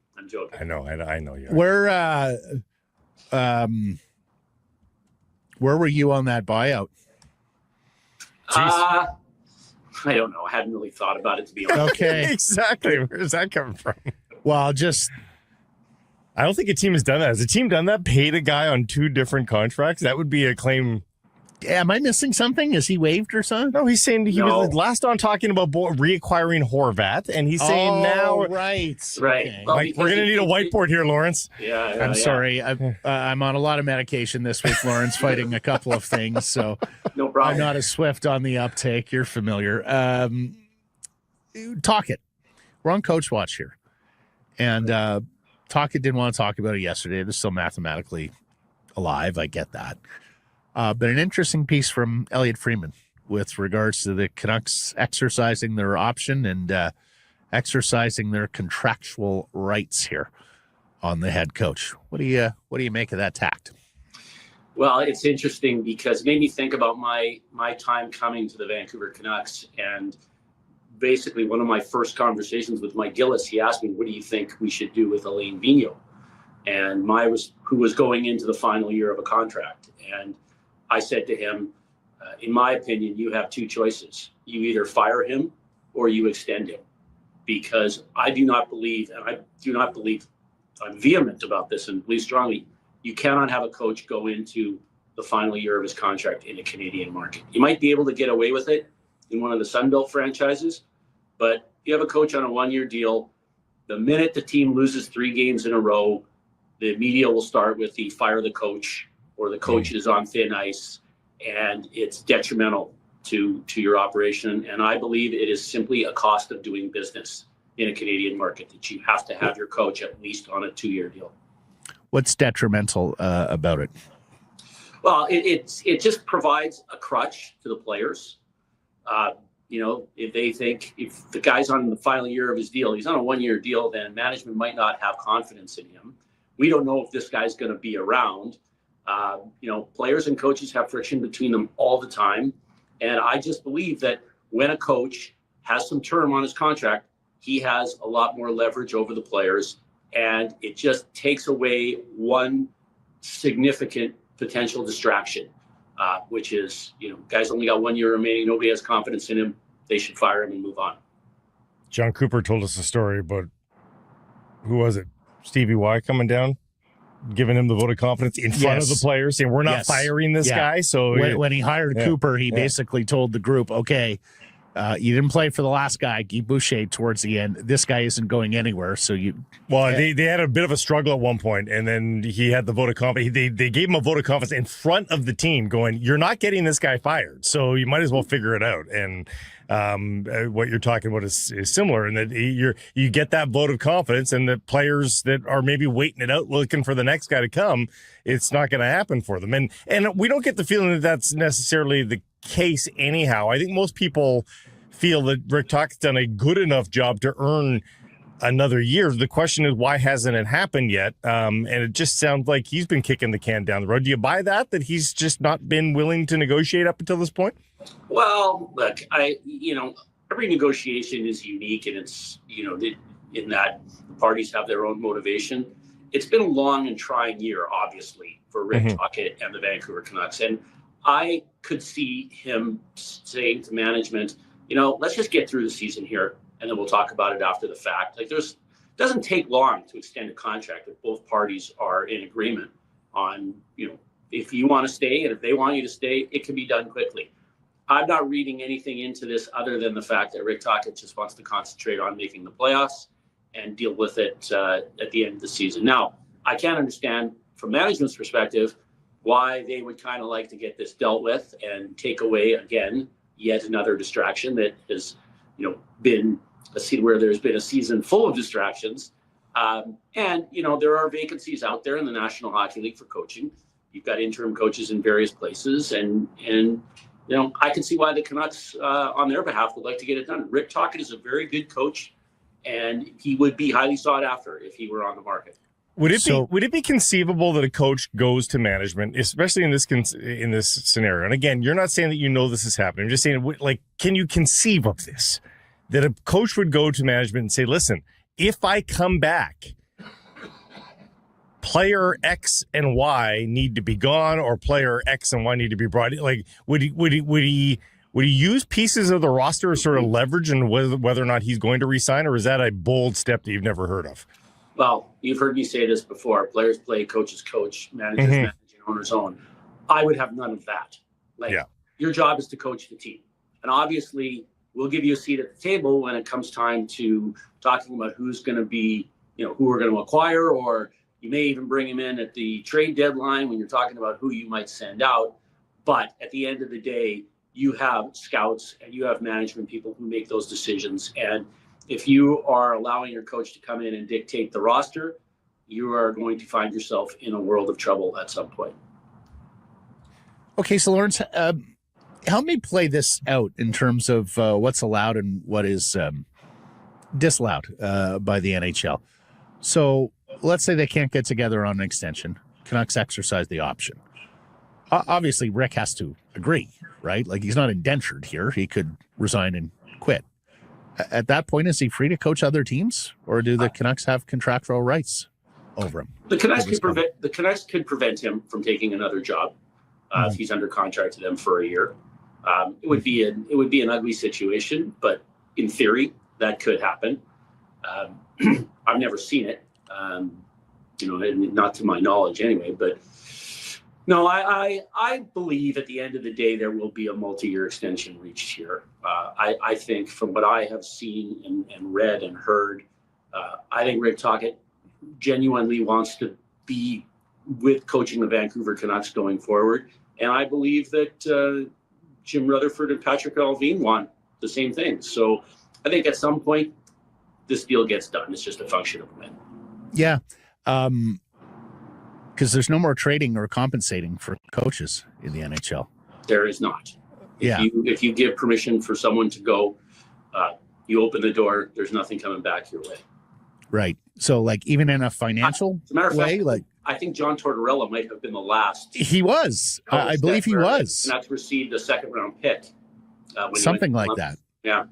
I know you are. Where were you on that buyout? I don't know. I hadn't really thought about it, to be honest. Okay. Exactly. Where's that coming from? Well, I don't think a team has done that. Has a team done that? Paid a guy on two different contracts? That would be a claim. Am I missing something? Is he waived or something? No, he's saying he was last on talking about reacquiring Horvat, and he's saying now. Right. Okay. Well, we're going to need a whiteboard here, Lawrence. Yeah. I'm sorry. I'm on a lot of medication this week, Lawrence, fighting a couple of things, so no problem. I'm not as swift on the uptake. You're familiar. Tocchet. We're on Coach Watch here. And Tocchet didn't want to talk about it yesterday. They're still mathematically alive. I get that. But an interesting piece from Elliot Freeman with regards to the Canucks exercising their option and exercising their contractual rights here on the head coach. What do you make of that tact? Well, it's interesting because it made me think about my time coming to the Vancouver Canucks and basically one of my first conversations with Mike Gillis, he asked me, what do you think we should do with Alain Vigneault? And who was going into the final year of a contract. And I said to him, in my opinion, you have two choices. You either fire him or you extend him. Because I do not believe, I'm vehement about this and believe strongly, you cannot have a coach go into the final year of his contract in a Canadian market. You might be able to get away with it in one of the Sunbelt franchises, but you have a coach on a one-year deal. The minute the team loses 3 games in a row, the media will start with the fire the coach, or the coach is on thin ice, and it's detrimental to your operation. And I believe it is simply a cost of doing business in a Canadian market that you have to have your coach at least on a 2-year deal. What's detrimental about it? Well, it just provides a crutch to the players. If they think if the guy's on the final year of his deal, he's on a 1-year deal, then management might not have confidence in him. We don't know if this guy's going to be around. Players and coaches have friction between them all the time. And I just believe that when a coach has some term on his contract, he has a lot more leverage over the players. And it just takes away one significant potential distraction, which is, guys only got 1 year remaining. Nobody has confidence in him. They should fire him and move on. John Cooper told us a story about, who was it? Stevie Y coming down, giving him the vote of confidence in front of the players, saying, we're not firing this guy. So when he hired Cooper, he basically told the group, okay, you didn't play for the last guy, Guy Boucher, towards the end. This guy isn't going anywhere. So they had a bit of a struggle at one point, and then he had the vote of confidence. They gave him a vote of confidence in front of the team, going, you're not getting this guy fired, so you might as well figure it out. And what you're talking about is similar in that you get that vote of confidence, and the players that are maybe waiting it out, looking for the next guy to come, it's not going to happen for them. And we don't get the feeling that that's necessarily the case anyhow. I think most people feel that Rick Tocchet's done a good enough job to earn another year. The question is, why hasn't it happened yet? And it just sounds like he's been kicking the can down the road. Do you buy that he's just not been willing to negotiate up until this point? Well, look, every negotiation is unique, and it's, in that the parties have their own motivation. It's been a long and trying year, obviously, for Rick Tocchet and the Vancouver Canucks. And I could see him saying to management, let's just get through the season here, and then we'll talk about it after the fact. It doesn't take long to extend a contract if both parties are in agreement on, if you want to stay and if they want you to stay, it can be done quickly. I'm not reading anything into this other than the fact that Rick Tocchet just wants to concentrate on making the playoffs and deal with it at the end of the season. Now, I can't understand from management's perspective why they would kind of like to get this dealt with and take away, again, yet another distraction that has, been a season where there's been a season full of distractions. And there are vacancies out there in the National Hockey League for coaching. You've got interim coaches in various places, and I can see why the Canucks, on their behalf, would like to get it done. Rick Tocchet is a very good coach, and he would be highly sought after if he were on the market. Would it be conceivable that a coach goes to management, especially in this scenario? And again, you're not saying that this is happening. I'm just saying, can you conceive of this? That a coach would go to management and say, listen, if I come back, player X and Y need to be gone, or player X and Y need to be brought in. Would he use pieces of the roster as sort of leverage in whether or not he's going to resign, or is that a bold step that you've never heard of? Well, you've heard me say this before. Players play, coaches coach, managers manage, and owners own. I would have none of that. Your job is to coach the team. And obviously, we'll give you a seat at the table when it comes time to talking about who's going to be, who we're going to acquire, or you may even bring him in at the trade deadline when you're talking about who you might send out. But at the end of the day, you have scouts and you have management people who make those decisions. And if you are allowing your coach to come in and dictate the roster, you are going to find yourself in a world of trouble at some point. Okay, so Laurence, help me play this out in terms of what's allowed and what is disallowed by the NHL. So let's say they can't get together on an extension. Canucks exercise the option. Obviously, Rick has to agree, right? He's not indentured here. He could resign and quit. At that point, is he free to coach other teams, or do the Canucks have contractual rights over him? The Canucks could prevent him from taking another job if he's under contract to them for a year. It would be an ugly situation, but in theory, that could happen. I've never seen it, not to my knowledge anyway. But no, I believe at the end of the day there will be a multi-year extension reached here. I think from what I have seen and read and heard, I think Rick Tocchet genuinely wants to be with coaching the Vancouver Canucks going forward. And I believe that Jim Rutherford and Patrick Allvin want the same thing. So I think at some point this deal gets done. It's just a function of when. Yeah. Because there's no more trading or compensating for coaches in the NHL. There is not. Yeah. If you give permission for someone to go, you open the door, there's nothing coming back your way. Right. So, like, even in a financial way, like, I think John Tortorella might have been the last. He was. I believe he was. Not received a second-round pick. Something like that. Yeah.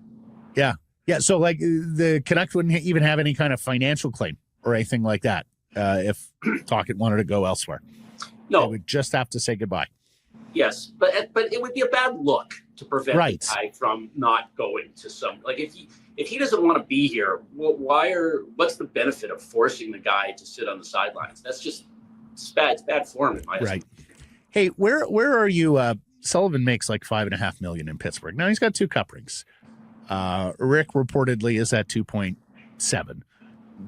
Yeah. Yeah. So, like, the Canucks wouldn't even have any kind of financial claim or anything like that if Tocchet wanted to go elsewhere. No. They would just have to say goodbye. Yes, but it would be a bad look to prevent the guy from not going to some, like, if he doesn't want to be here, what's the benefit of forcing the guy to sit on the sidelines? That's just it's bad form in my opinion. Hey, where are you? Sullivan makes like $5.5 million in Pittsburgh. Now he's got 2 cup rings. Rick reportedly is at 2.7.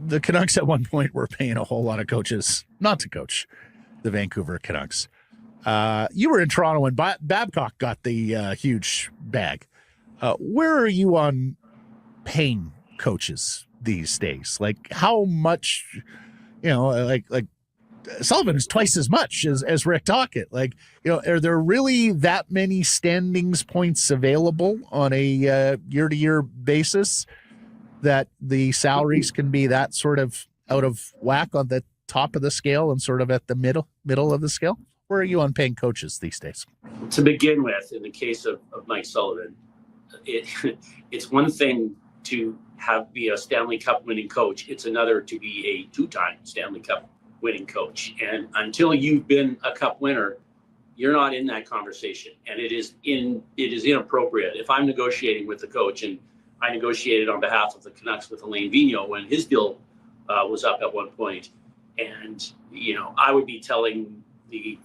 The Canucks at one point were paying a whole lot of coaches not to coach the Vancouver Canucks. You were in Toronto when Babcock got the huge bag. Where are you on paying coaches these days? Like, how much, like Sullivan is twice as much as Rick Tocchet. Like, are there really that many standings points available on a year-to-year basis that the salaries can be that sort of out of whack on the top of the scale and sort of at the middle of the scale? Where are you on paying coaches these days? To begin with, in the case of Mike Sullivan, it's one thing to be a Stanley Cup winning coach. It's another to be a 2-time Stanley Cup winning coach. And until you've been a cup winner, you're not in that conversation. And it is inappropriate. If I'm negotiating with the coach, and I negotiated on behalf of the Canucks with Alain Vigneault when his deal was up at one point, and I would be telling the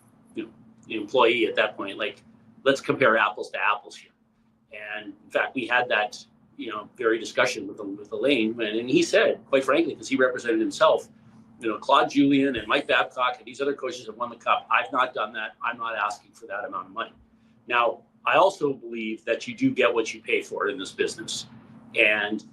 employee at that point, like, let's compare apples to apples here. And in fact, we had that very discussion with Alain, and he said, quite frankly, because he represented himself, Claude Julien and Mike Babcock and these other coaches have won the cup. I've not done that. I'm not asking for that amount of money. Now, I also believe that you do get what you pay for in this business. And,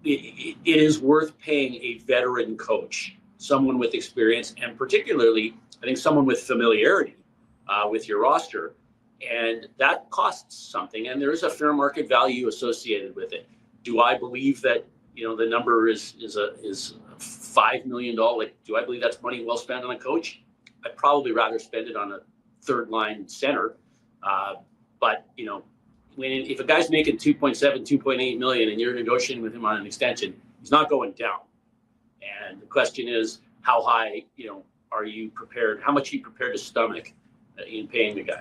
it is worth paying a veteran coach, someone with experience, and particularly, I think, someone with familiarity with your roster. And that costs something. And there is a fair market value associated with it. Do I believe that, the number is $5 million? Like, do I believe that's money well spent on a coach? I'd probably rather spend it on a third line center. But, if a guy's making 2.7, 2.8 million and you're negotiating with him on an extension, he's not going down. And the question is, how high, are you prepared? How much are you prepared to stomach in paying the guy?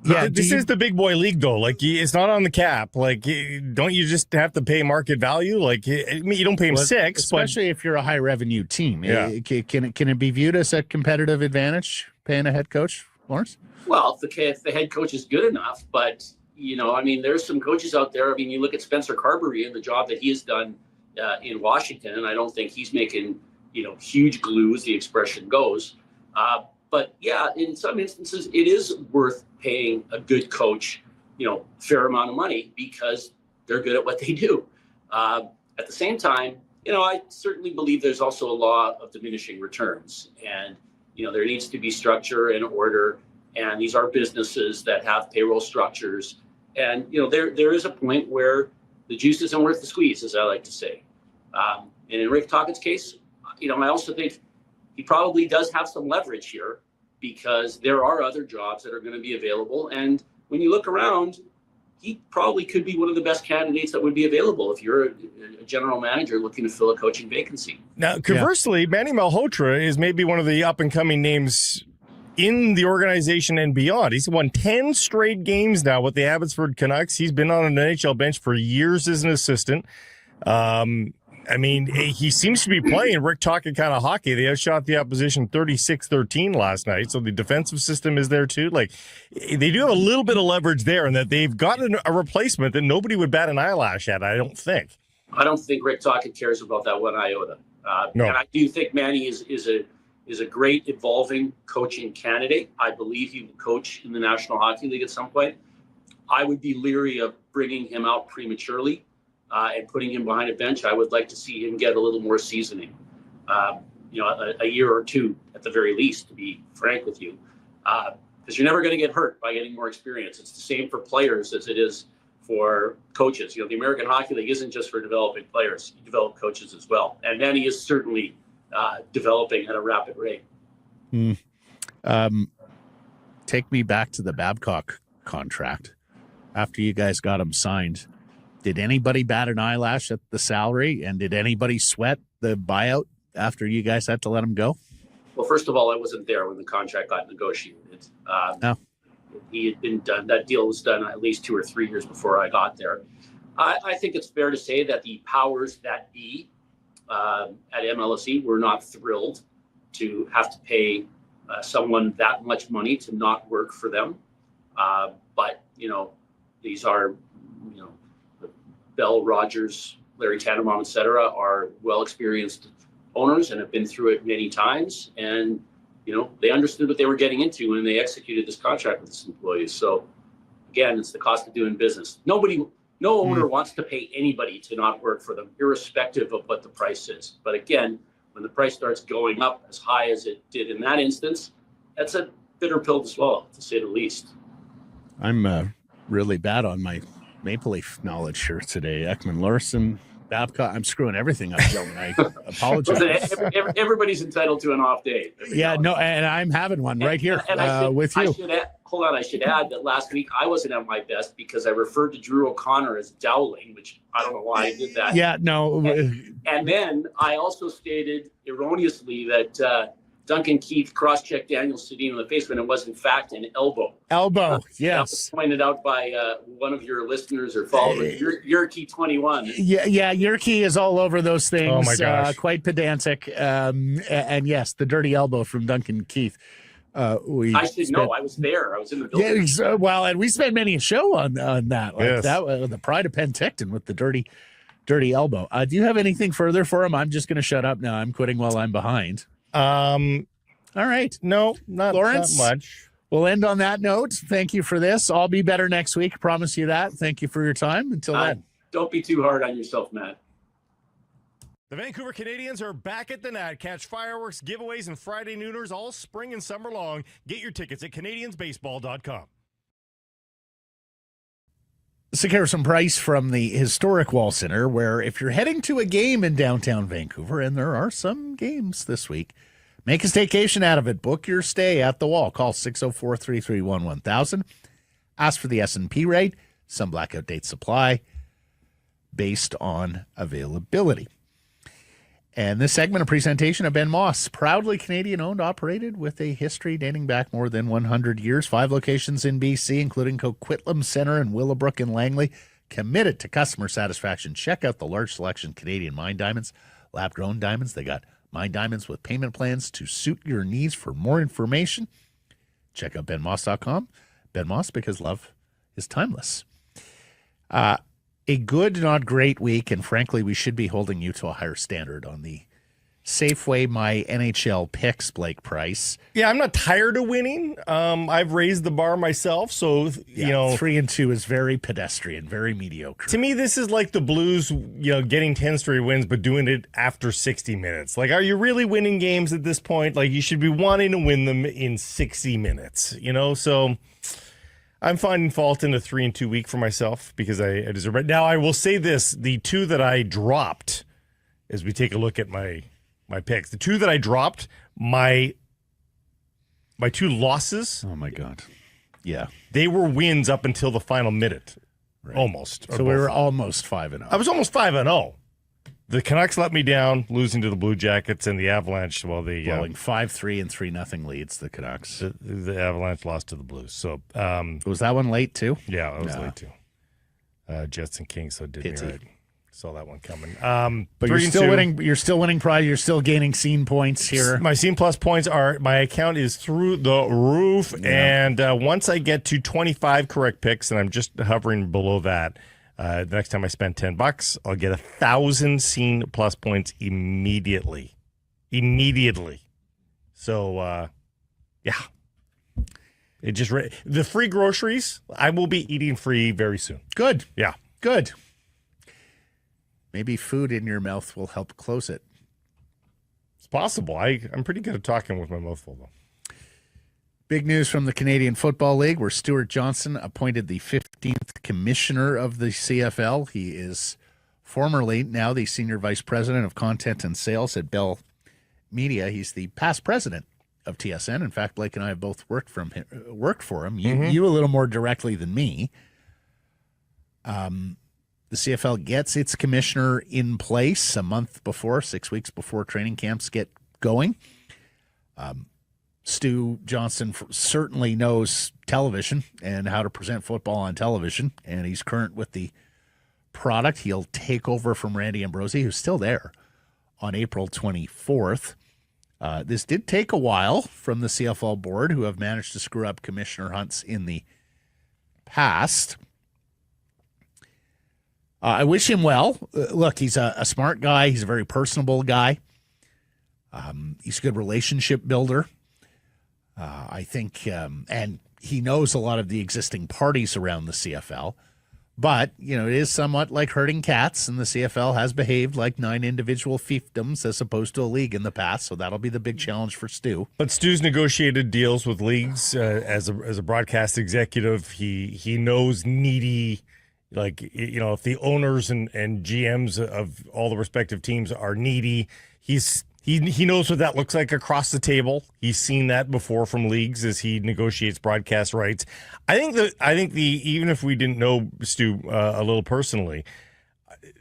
Yeah, this is the big boy league, though. Like, it's not on the cap. Like, don't you just have to pay market value? Like, you don't pay him $6, especially if you're a high revenue team. Yeah. Can it be viewed as a competitive advantage paying a head coach, Laurence? Well, if the head coach is good enough, but there's some coaches out there. You look at Spencer Carberry and the job that he has done in Washington, and I don't think he's making huge glue, as the expression goes. But yeah, in some instances, it is worth paying a good coach, fair amount of money because they're good at what they do. At the same time, I certainly believe there's also a law of diminishing returns, and there needs to be structure and order. And these are businesses that have payroll structures, and there is a point where the juice isn't worth the squeeze, as I like to say. And in Rick Tocchet's case, I also think he probably does have some leverage here because there are other jobs that are going to be available. And when you look around, he probably could be one of the best candidates that would be available if you're a general manager looking to fill a coaching vacancy. Now, conversely, Manny Malhotra is maybe one of the up-and-coming names in the organization and beyond. He's won 10 straight games now with the Abbotsford Canucks. He's been on an NHL bench for years as an assistant. I mean, he seems to be playing Rick Tocchet kind of hockey. They outshot the opposition 36-13 last night, so the defensive system is there too. Like, they do have a little bit of leverage there, and that they've gotten a replacement that nobody would bat an eyelash at, I don't think. I don't think Rick Tocchet cares about that one iota. No. And I do think Manny is a great evolving coaching candidate. I believe he will coach in the National Hockey League at some point. I would be leery of bringing him out prematurely. And putting him behind a bench. I would like to see him get a little more seasoning, a year or two at the very least, to be frank with you, because you're never going to get hurt by getting more experience. It's the same for players as it is for coaches. The American Hockey League isn't just for developing players. You develop coaches as well. And Manny is certainly developing at a rapid rate. Take me back to the Babcock contract. After you guys got him signed, did anybody bat an eyelash at the salary, and did anybody sweat the buyout after you guys had to let him go? Well, first of all, I wasn't there when the contract got negotiated. He had been done. That deal was done at least 2 or 3 years before I got there. I think it's fair to say that the powers that be at MLSE were not thrilled to have to pay someone that much money to not work for them. But these are, Bell, Rogers, Larry Tannenbaum, et cetera, are well-experienced owners and have been through it many times. And, they understood what they were getting into when they executed this contract with its employees. So, again, it's the cost of doing business. No owner wants to pay anybody to not work for them, irrespective of what the price is. But again, when the price starts going up as high as it did in that instance, that's a bitter pill to swallow, to say the least. I'm really bad on my Maple Leaf knowledge here today. Ekman Larson, Babcock. I'm screwing everything up, Gilman. I apologize. Listen, everybody's entitled to an off day. Yeah, no, and I'm having one right here with you. I should add that last week I wasn't at my best because I referred to Drew O'Connor as Dowling, which I don't know why I did that. Yeah, no. And then I also stated erroneously that Duncan Keith cross-checked Daniel Sedin in the face when it was in fact an elbow. Yes. That was pointed out by one of your listeners or followers, Yerky21. Yeah, Yerky is all over those things. Oh my gosh. Quite pedantic. And yes, the dirty elbow from Duncan Keith. I should know. I was there. I was in the building. Yeah, well, and we spent many a show on that. Like yes. That the pride of Penticton with the dirty elbow. Do you have anything further for him? I'm just going to shut up now. I'm quitting while I'm behind. All right. No, not Laurence, much. We'll end on that note. Thank you for this. I'll be better next week. Promise you that. Thank you for your time. Until then. Don't be too hard on yourself, Matt. The Vancouver Canadians are back at the net. Catch fireworks, giveaways, and Friday nooners all spring and summer long. Get your tickets at CanadiansBaseball.com. Let's take care of some price from the historic Wall Center, where if you're heading to a game in downtown Vancouver, and there are some games this week, make a staycation out of it. Book your stay at the Wall. Call 604-331-1000. Ask for the S&P rate. Some blackout dates apply based on availability. And this segment, a presentation of Ben Moss, proudly Canadian-owned, operated with a history dating back more than 100 years. 5 locations in BC, including Coquitlam Centre and Willowbrook and Langley. Committed to customer satisfaction. Check out the large selection Canadian mine diamonds, lab-grown diamonds. They got mine diamonds with payment plans to suit your needs. For more information, check out benmoss.com. Ben Moss, because love is timeless. A good, not great week, and frankly, we should be holding you to a higher standard on the Safeway My NHL picks, Blake Price. Yeah, I'm not tired of winning. I've raised the bar myself, so, 3-2 is very pedestrian, very mediocre. To me, this is like the Blues, getting 10 straight wins, but doing it after 60 minutes. Like, are you really winning games at this point? Like, you should be wanting to win them in 60 minutes, so I'm finding fault in the 3-2 week for myself because I deserve it. Now, I will say this, the 2 that I dropped, as we take a look at my picks, the 2 that I dropped, my 2 losses. Oh, my God. Yeah. They were wins up until the final minute. Almost. So we were almost 5-0. I was almost 5-0. The Canucks let me down, losing to the Blue Jackets, and the Avalanche, blowing 5-3 and 3-0 leads the Canucks. The Avalanche lost to the Blues. So was that one late too? Yeah, it was late too. Jets and Kings, so it did me right. Saw that one coming. But you're still winning. You're still winning prize. You're still gaining scene points here. My scene plus points my account is through the roof, and once I get to 25 correct picks, and I'm just hovering below that. The next time I spend $10, I'll get 1,000 scene plus points immediately. So, yeah. It just the free groceries. I will be eating free very soon. Good. Yeah. Good. Maybe food in your mouth will help close it. It's possible. I'm pretty good at talking with my mouth full, though. Big news from the Canadian Football League, where Stuart Johnson appointed the 15th commissioner of the CFL. He is formerly now the senior vice president of content and sales at Bell Media. He's the past president of TSN. In fact, Blake and I have both worked for him. You a little more directly than me. The CFL gets its commissioner in place a month before, 6 weeks before training camps get going. Stu Johnson certainly knows television and how to present football on television, and he's current with the product. He'll take over from Randy Ambrosie, who's still there, on April 24th. This did take a while from the CFL board, who have managed to screw up commissioner hunts in the past. I wish him well. Look, he's a smart guy. He's a very personable guy. He's a good relationship builder. I think, and he knows a lot of the existing parties around the CFL. But, it is somewhat like herding cats, and the CFL has behaved like 9 individual fiefdoms as opposed to a league in the past, so that'll be the big challenge for Stu. But Stu's negotiated deals with leagues as a broadcast executive. He knows needy, if the owners and GMs of all the respective teams are needy, he knows what that looks like across the table. He's seen that before from leagues as he negotiates broadcast rights. I think even if we didn't know Stu a little personally,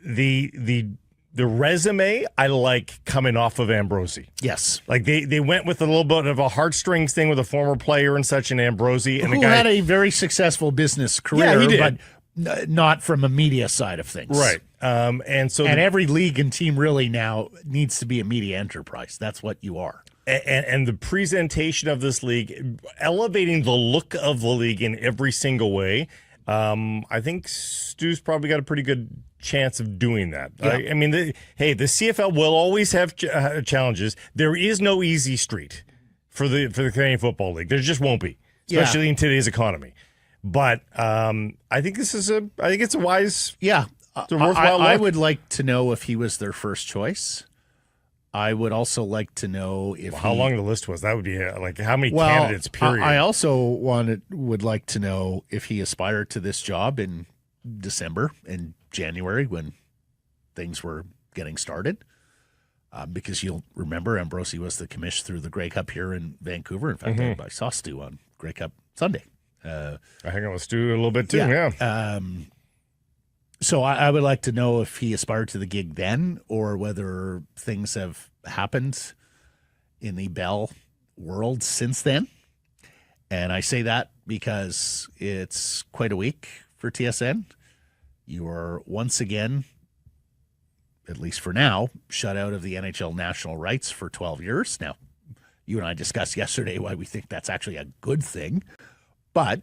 the resume I like coming off of Ambrosie. Yes, like they went with a little bit of a heartstrings thing with a former player and such in Ambrosie, and who had a very successful business career. Yeah, he did. But not from a media side of things. Right. And every league and team really now needs to be a media enterprise. That's what you are. And the presentation of this league, elevating the look of the league in every single way, I think Stu's probably got a pretty good chance of doing that. Yeah. The CFL will always have challenges. There is no easy street for the Canadian Football League. There just won't be, especially in today's economy. But I think it's a wise, it's a worthwhile I would like to know if he was their first choice. I would also like to know if how long the list was. That would be how many candidates. Period. I also would like to know if he aspired to this job in December and January when things were getting started. Because you'll remember Ambrosie was the commish through the Grey Cup here in Vancouver. In fact, I saw Stu on Grey Cup Sunday. I hang out with Stu a little bit too. Yeah. So I would like to know if he aspired to the gig then, or whether things have happened in the Bell world since then. And I say that because it's quite a week for TSN. You are once again, at least for now, shut out of the NHL national rights for 12 years. Now, you and I discussed yesterday why we think that's actually a good thing. But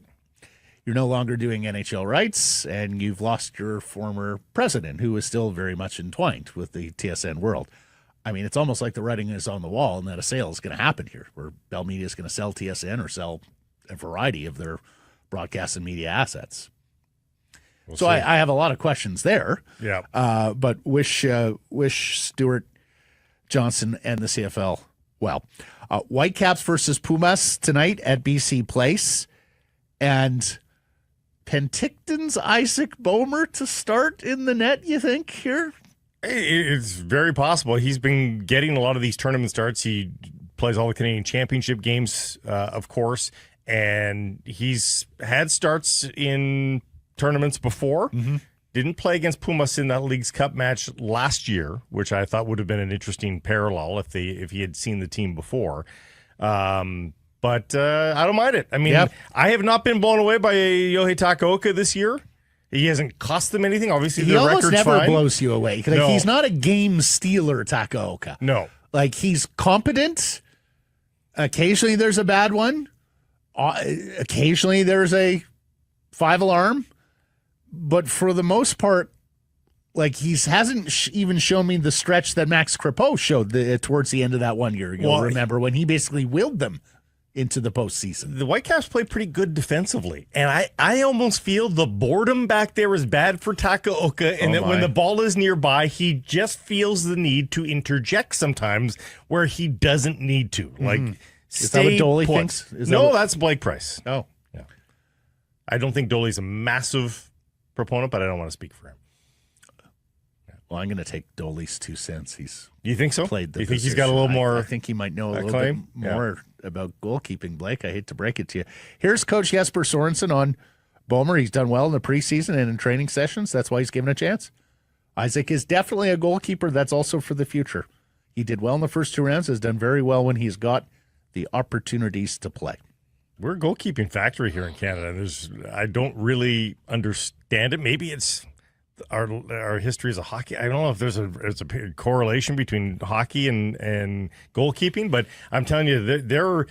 you're no longer doing NHL rights, and you've lost your former president, who is still very much entwined with the TSN world. I mean, it's almost like the writing is on the wall and that a sale is going to happen here, where Bell Media is going to sell TSN or sell a variety of their broadcast and media assets. We'll see. I have a lot of questions there. Yeah. But wish Stuart Johnson and the CFL well. Whitecaps versus Pumas tonight at BC Place. And Penticton's Isaac Boehmer to start in the net, you think, here? It's very possible. He's been getting a lot of these tournament starts. He plays all the Canadian Championship games, of course, and he's had starts in tournaments before. Didn't play against Pumas in that Leagues Cup match last year, which I thought would have been an interesting parallel if he had seen the team before. But I don't mind it. I mean, I have not been blown away by Yohei Takaoka this year. He hasn't cost them anything. Obviously, the record's almost never fine. blows you away. Like, No. he's not a game stealer, Takaoka. No. Like, he's competent. Occasionally there's a bad one. Occasionally there's a 5-alarm. But for the most part, like, he hasn't even shown me the stretch that Max Crepeau showed towards the end of that 1 year ago. Well, remember when he basically willed them into the postseason. The Whitecaps play pretty good defensively. And I almost feel the boredom back there is bad for Takaoka, and that when the ball is nearby, he just feels the need to interject sometimes where he doesn't need to. Like, Is that what Doley thinks? That's Blake Price. Oh. Yeah. I don't think Doley's a massive proponent, but I don't want to speak for him. Well, I'm going to take Doley's 2 cents. You think so? Played the You think he's position. got a little more? I think he might know a little acclaim? bit more about goalkeeping, Blake. I hate to break it to you. Here's Coach Jesper Sorensen on Bomer. He's done well in the preseason and in training sessions. That's why he's given a chance. Isaac is definitely a goalkeeper. That's also for the future. He did well in the first 2 rounds, has done very well when he's got the opportunities to play. We're a goalkeeping factory here in Canada. I don't really understand it. Maybe it's our history as a hockey. I don't know if there's a correlation between hockey and goalkeeping, but I'm telling you, there,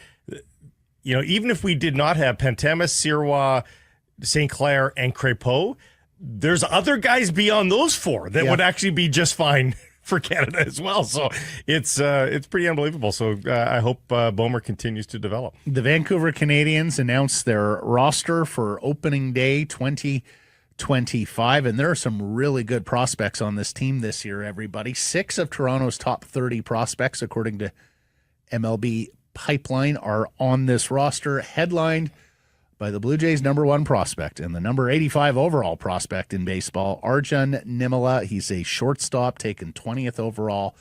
even if we did not have Pentemis, Sirois, St. Clair, and Crepeau, there's other guys beyond those 4 that would actually be just fine for Canada as well. So it's pretty unbelievable. So I hope Bomer continues to develop. The Vancouver Canadians announced their roster for opening day 2025, and there are some really good prospects on this team this year, everybody. 6 of Toronto's top 30 prospects, according to MLB Pipeline, are on this roster, headlined by the Blue Jays' number 1 prospect and the number 85 overall prospect in baseball, Arjun Nimala. He's a shortstop taken 20th overall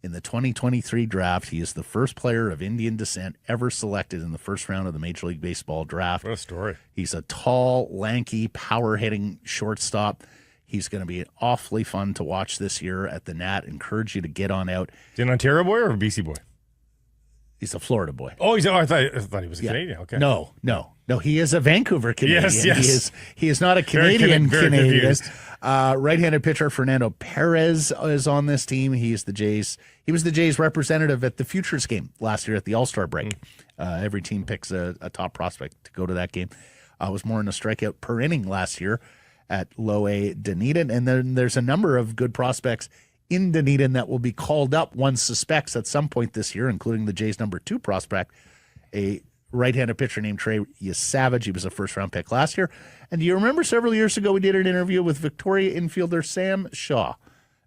in the 2023 draft. He is the first player of Indian descent ever selected in the first round of the Major League Baseball draft. What a story. He's a tall, lanky, power-hitting shortstop. He's going to be awfully fun to watch this year at the Nat. Encourage you to get on out. Is he an Ontario boy or a BC boy? He's a Florida boy. Oh, I thought he was a Canadian. Okay. No. He is a Vancouver Canadian. Yes. He is not a Canadian Very Canadian. confused. Right-handed pitcher Fernando Perez is on this team. He was the Jays representative at the Futures game last year at the All-Star break. Every team picks a top prospect to go to that game. Was more in a strikeout per inning last year at Low A Dunedin. And then there's a number of good prospects in Dunedin that will be called up, one suspects, at some point this year, including the Jays' number 2 prospect, a right-handed pitcher named Trey Savage. He was a first-round pick last year. And do you remember several years ago we did an interview with Victoria infielder Sam Shaw,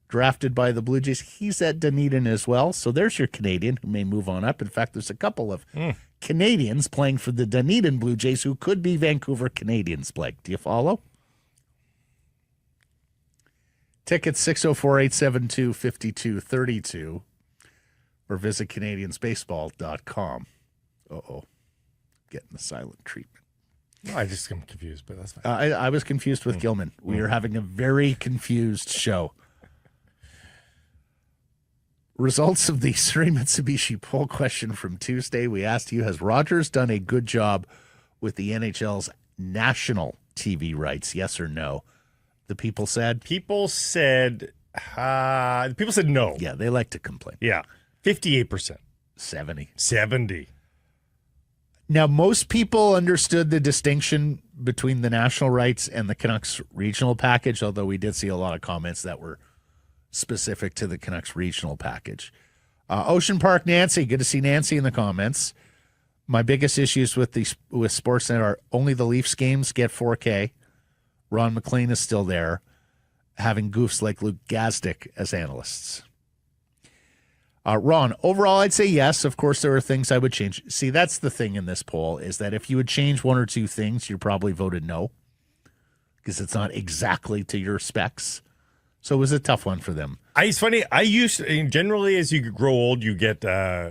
drafted by the Blue Jays? He's at Dunedin as well. So there's your Canadian who may move on up. In fact, there's a couple of Canadians playing for the Dunedin Blue Jays who could be Vancouver Canadians, Blake. Do you follow? Tickets 604-872-5232 or visit CanadiansBaseball.com. Getting the silent treatment. No, I just am confused, but that's fine. I was confused with Gilman. We are having a very confused show. Results of the Surrey Mitsubishi poll question from Tuesday. We asked you, has Rogers done a good job with the NHL's national TV rights? Yes or no? The people said? People said no. Yeah, they like to complain. Yeah. 58%. 70. Now, most people understood the distinction between the national rights and the Canucks regional package, although we did see a lot of comments that were specific to the Canucks regional package. Ocean Park Nancy, good to see Nancy in the comments. My biggest issues with Sportsnet are only the Leafs games get 4K. Ron McLean is still there, having goofs like Luke Gazdick as analysts. Ron, overall, I'd say yes. Of course, there are things I would change. See, that's the thing in this poll, is that if you would change 1 or 2 things, you probably voted no, because it's not exactly to your specs. So it was a tough one for them. It's funny. Generally, as you grow old, you get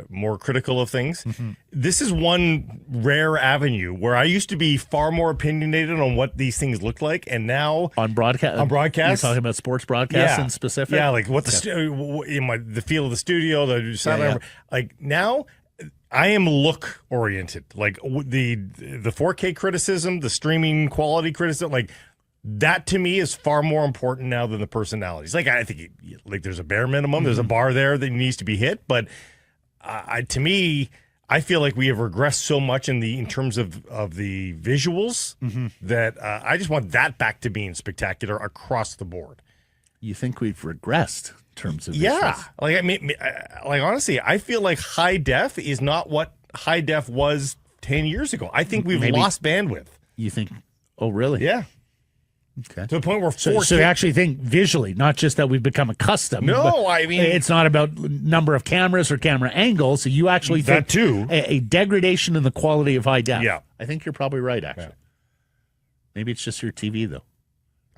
more critical of things. Mm-hmm. This is one rare avenue where I used to be far more opinionated on what these things look like, and now On broadcast? broadcast? You're talking about sports broadcasts in specific? Yeah, like what the feel of the studio, the sound. Yeah. Like now, I am look oriented. Like the 4K criticism, the streaming quality criticism, like that to me is far more important now than the personalities. Like I think like there's a bare minimum, there's a bar there that needs to be hit, but to me, I feel like we have regressed so much in terms of the visuals that I just want that back to being spectacular across the board. You think we've regressed in terms of Yeah, visuals? like I mean, like honestly, I feel like high def is not what high def was 10 years ago. I think we've Maybe. lost bandwidth. You think, oh, really? Yeah, Okay. to the point where 4K. So you actually think visually, not just that we've become accustomed. No, but I mean- it's not about number of cameras or camera angles. So you actually think That too. a degradation in the quality of high def. Yeah. I think you're probably right, actually. Yeah. Maybe it's just your TV, though.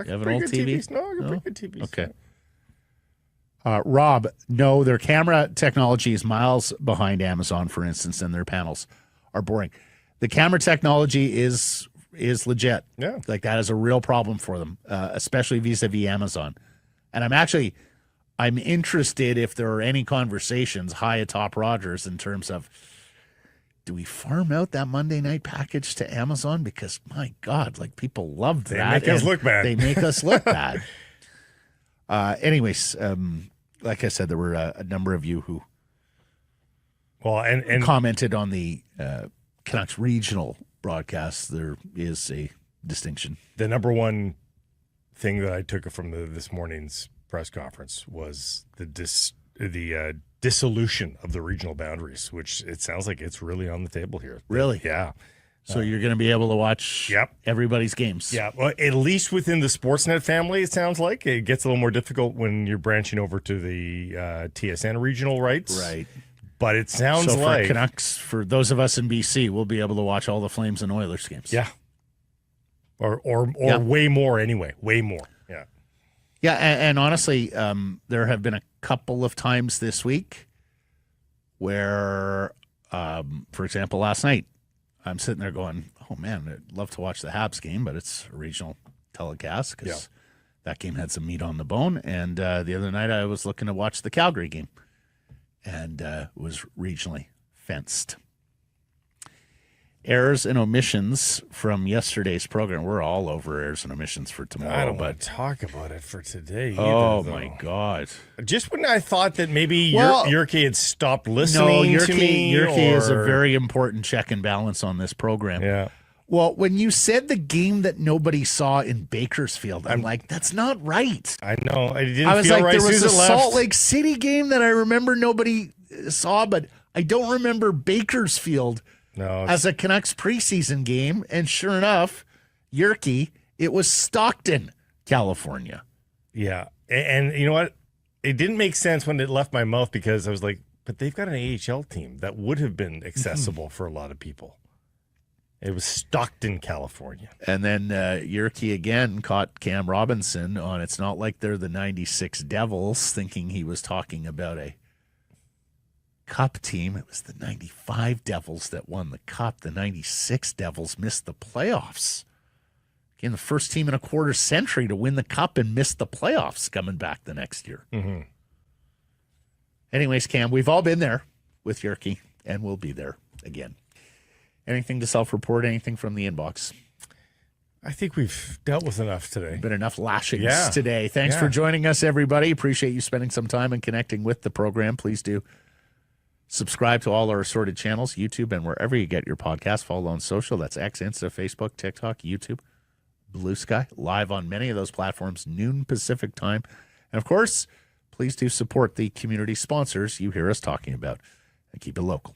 You have an Pretty old good TV? TVs. No, I got No? pretty good TVs. Okay. Rob, no, their camera technology is miles behind Amazon, for instance, and their panels are boring. The camera technology is legit. Yeah. Like that is a real problem for them, especially vis-a-vis Amazon. And I'm interested if there are any conversations high atop Rogers in terms of, do we farm out that Monday night package to Amazon? Because my God, like people love that. They make us and look bad. They make us look bad. Anyways, like I said, there were a number of you who Well, and commented on the Canucks regional broadcast. There is a distinction. the number one thing that I took from this morning's press conference was the dissolution of the regional boundaries, which it sounds like it's really on the table here. Really? Yeah. So you're going to be able to watch Yep. everybody's games. Yeah, well, at least within the Sportsnet family, it sounds like it gets a little more difficult when you're branching over to the TSN regional rights. Right. But it sounds So for like Canucks, for those of us in BC, we'll be able to watch all the Flames and Oilers games. yeah, or Yeah. way more anyway, way more. Yeah, Yeah, and honestly, there have been a couple of times this week where, for example, last night, I'm sitting there going, oh, man, I'd love to watch the Habs game, but it's a regional telecast because that game had some meat on the bone. And the other night I was looking to watch the Calgary game, and it was regionally fenced. Errors and omissions from yesterday's program. We're all over errors and omissions for tomorrow. I don't but want to talk about it for today. oh, either, my though. God. Just when I thought that maybe Well, Yurke had stopped listening to me. Yurke is a or- very important check and balance on this program. yeah. Well, when you said the game that nobody saw in Bakersfield, I'm like, that's not right. I know. I didn't I was feel like, right there as was soon a as it left. Salt Lake City game that I remember nobody saw, but I don't remember Bakersfield No, as a Canucks preseason game. And sure enough, Yurke, it was Stockton, California. yeah. And you know what? It didn't make sense when it left my mouth because I was like, but they've got an AHL team that would have been accessible for a lot of people. It was Stockton, California. And then Yurke again caught Cam Robinson on It's Not Like They're the 96 Devils, thinking he was talking about a cup team. It was the 95 Devils that won the cup. The 96 Devils missed the playoffs. Again, the first team in a quarter century to win the cup and miss the playoffs coming back the next year. Mm-hmm. Anyways, Cam, we've all been there with Yurke, and we'll be there again. Anything to self-report, anything from the inbox? I think we've dealt with enough today. Been enough lashings Yeah. today. Thanks Yeah. for joining us, everybody. Appreciate you spending some time and connecting with the program. Please do subscribe to all our assorted channels, YouTube, and wherever you get your podcasts. Follow on social. That's X, Insta, Facebook, TikTok, YouTube, Blue Sky. Live on many of those platforms, noon Pacific time. And, of course, please do support the community sponsors you hear us talking about and keep it local.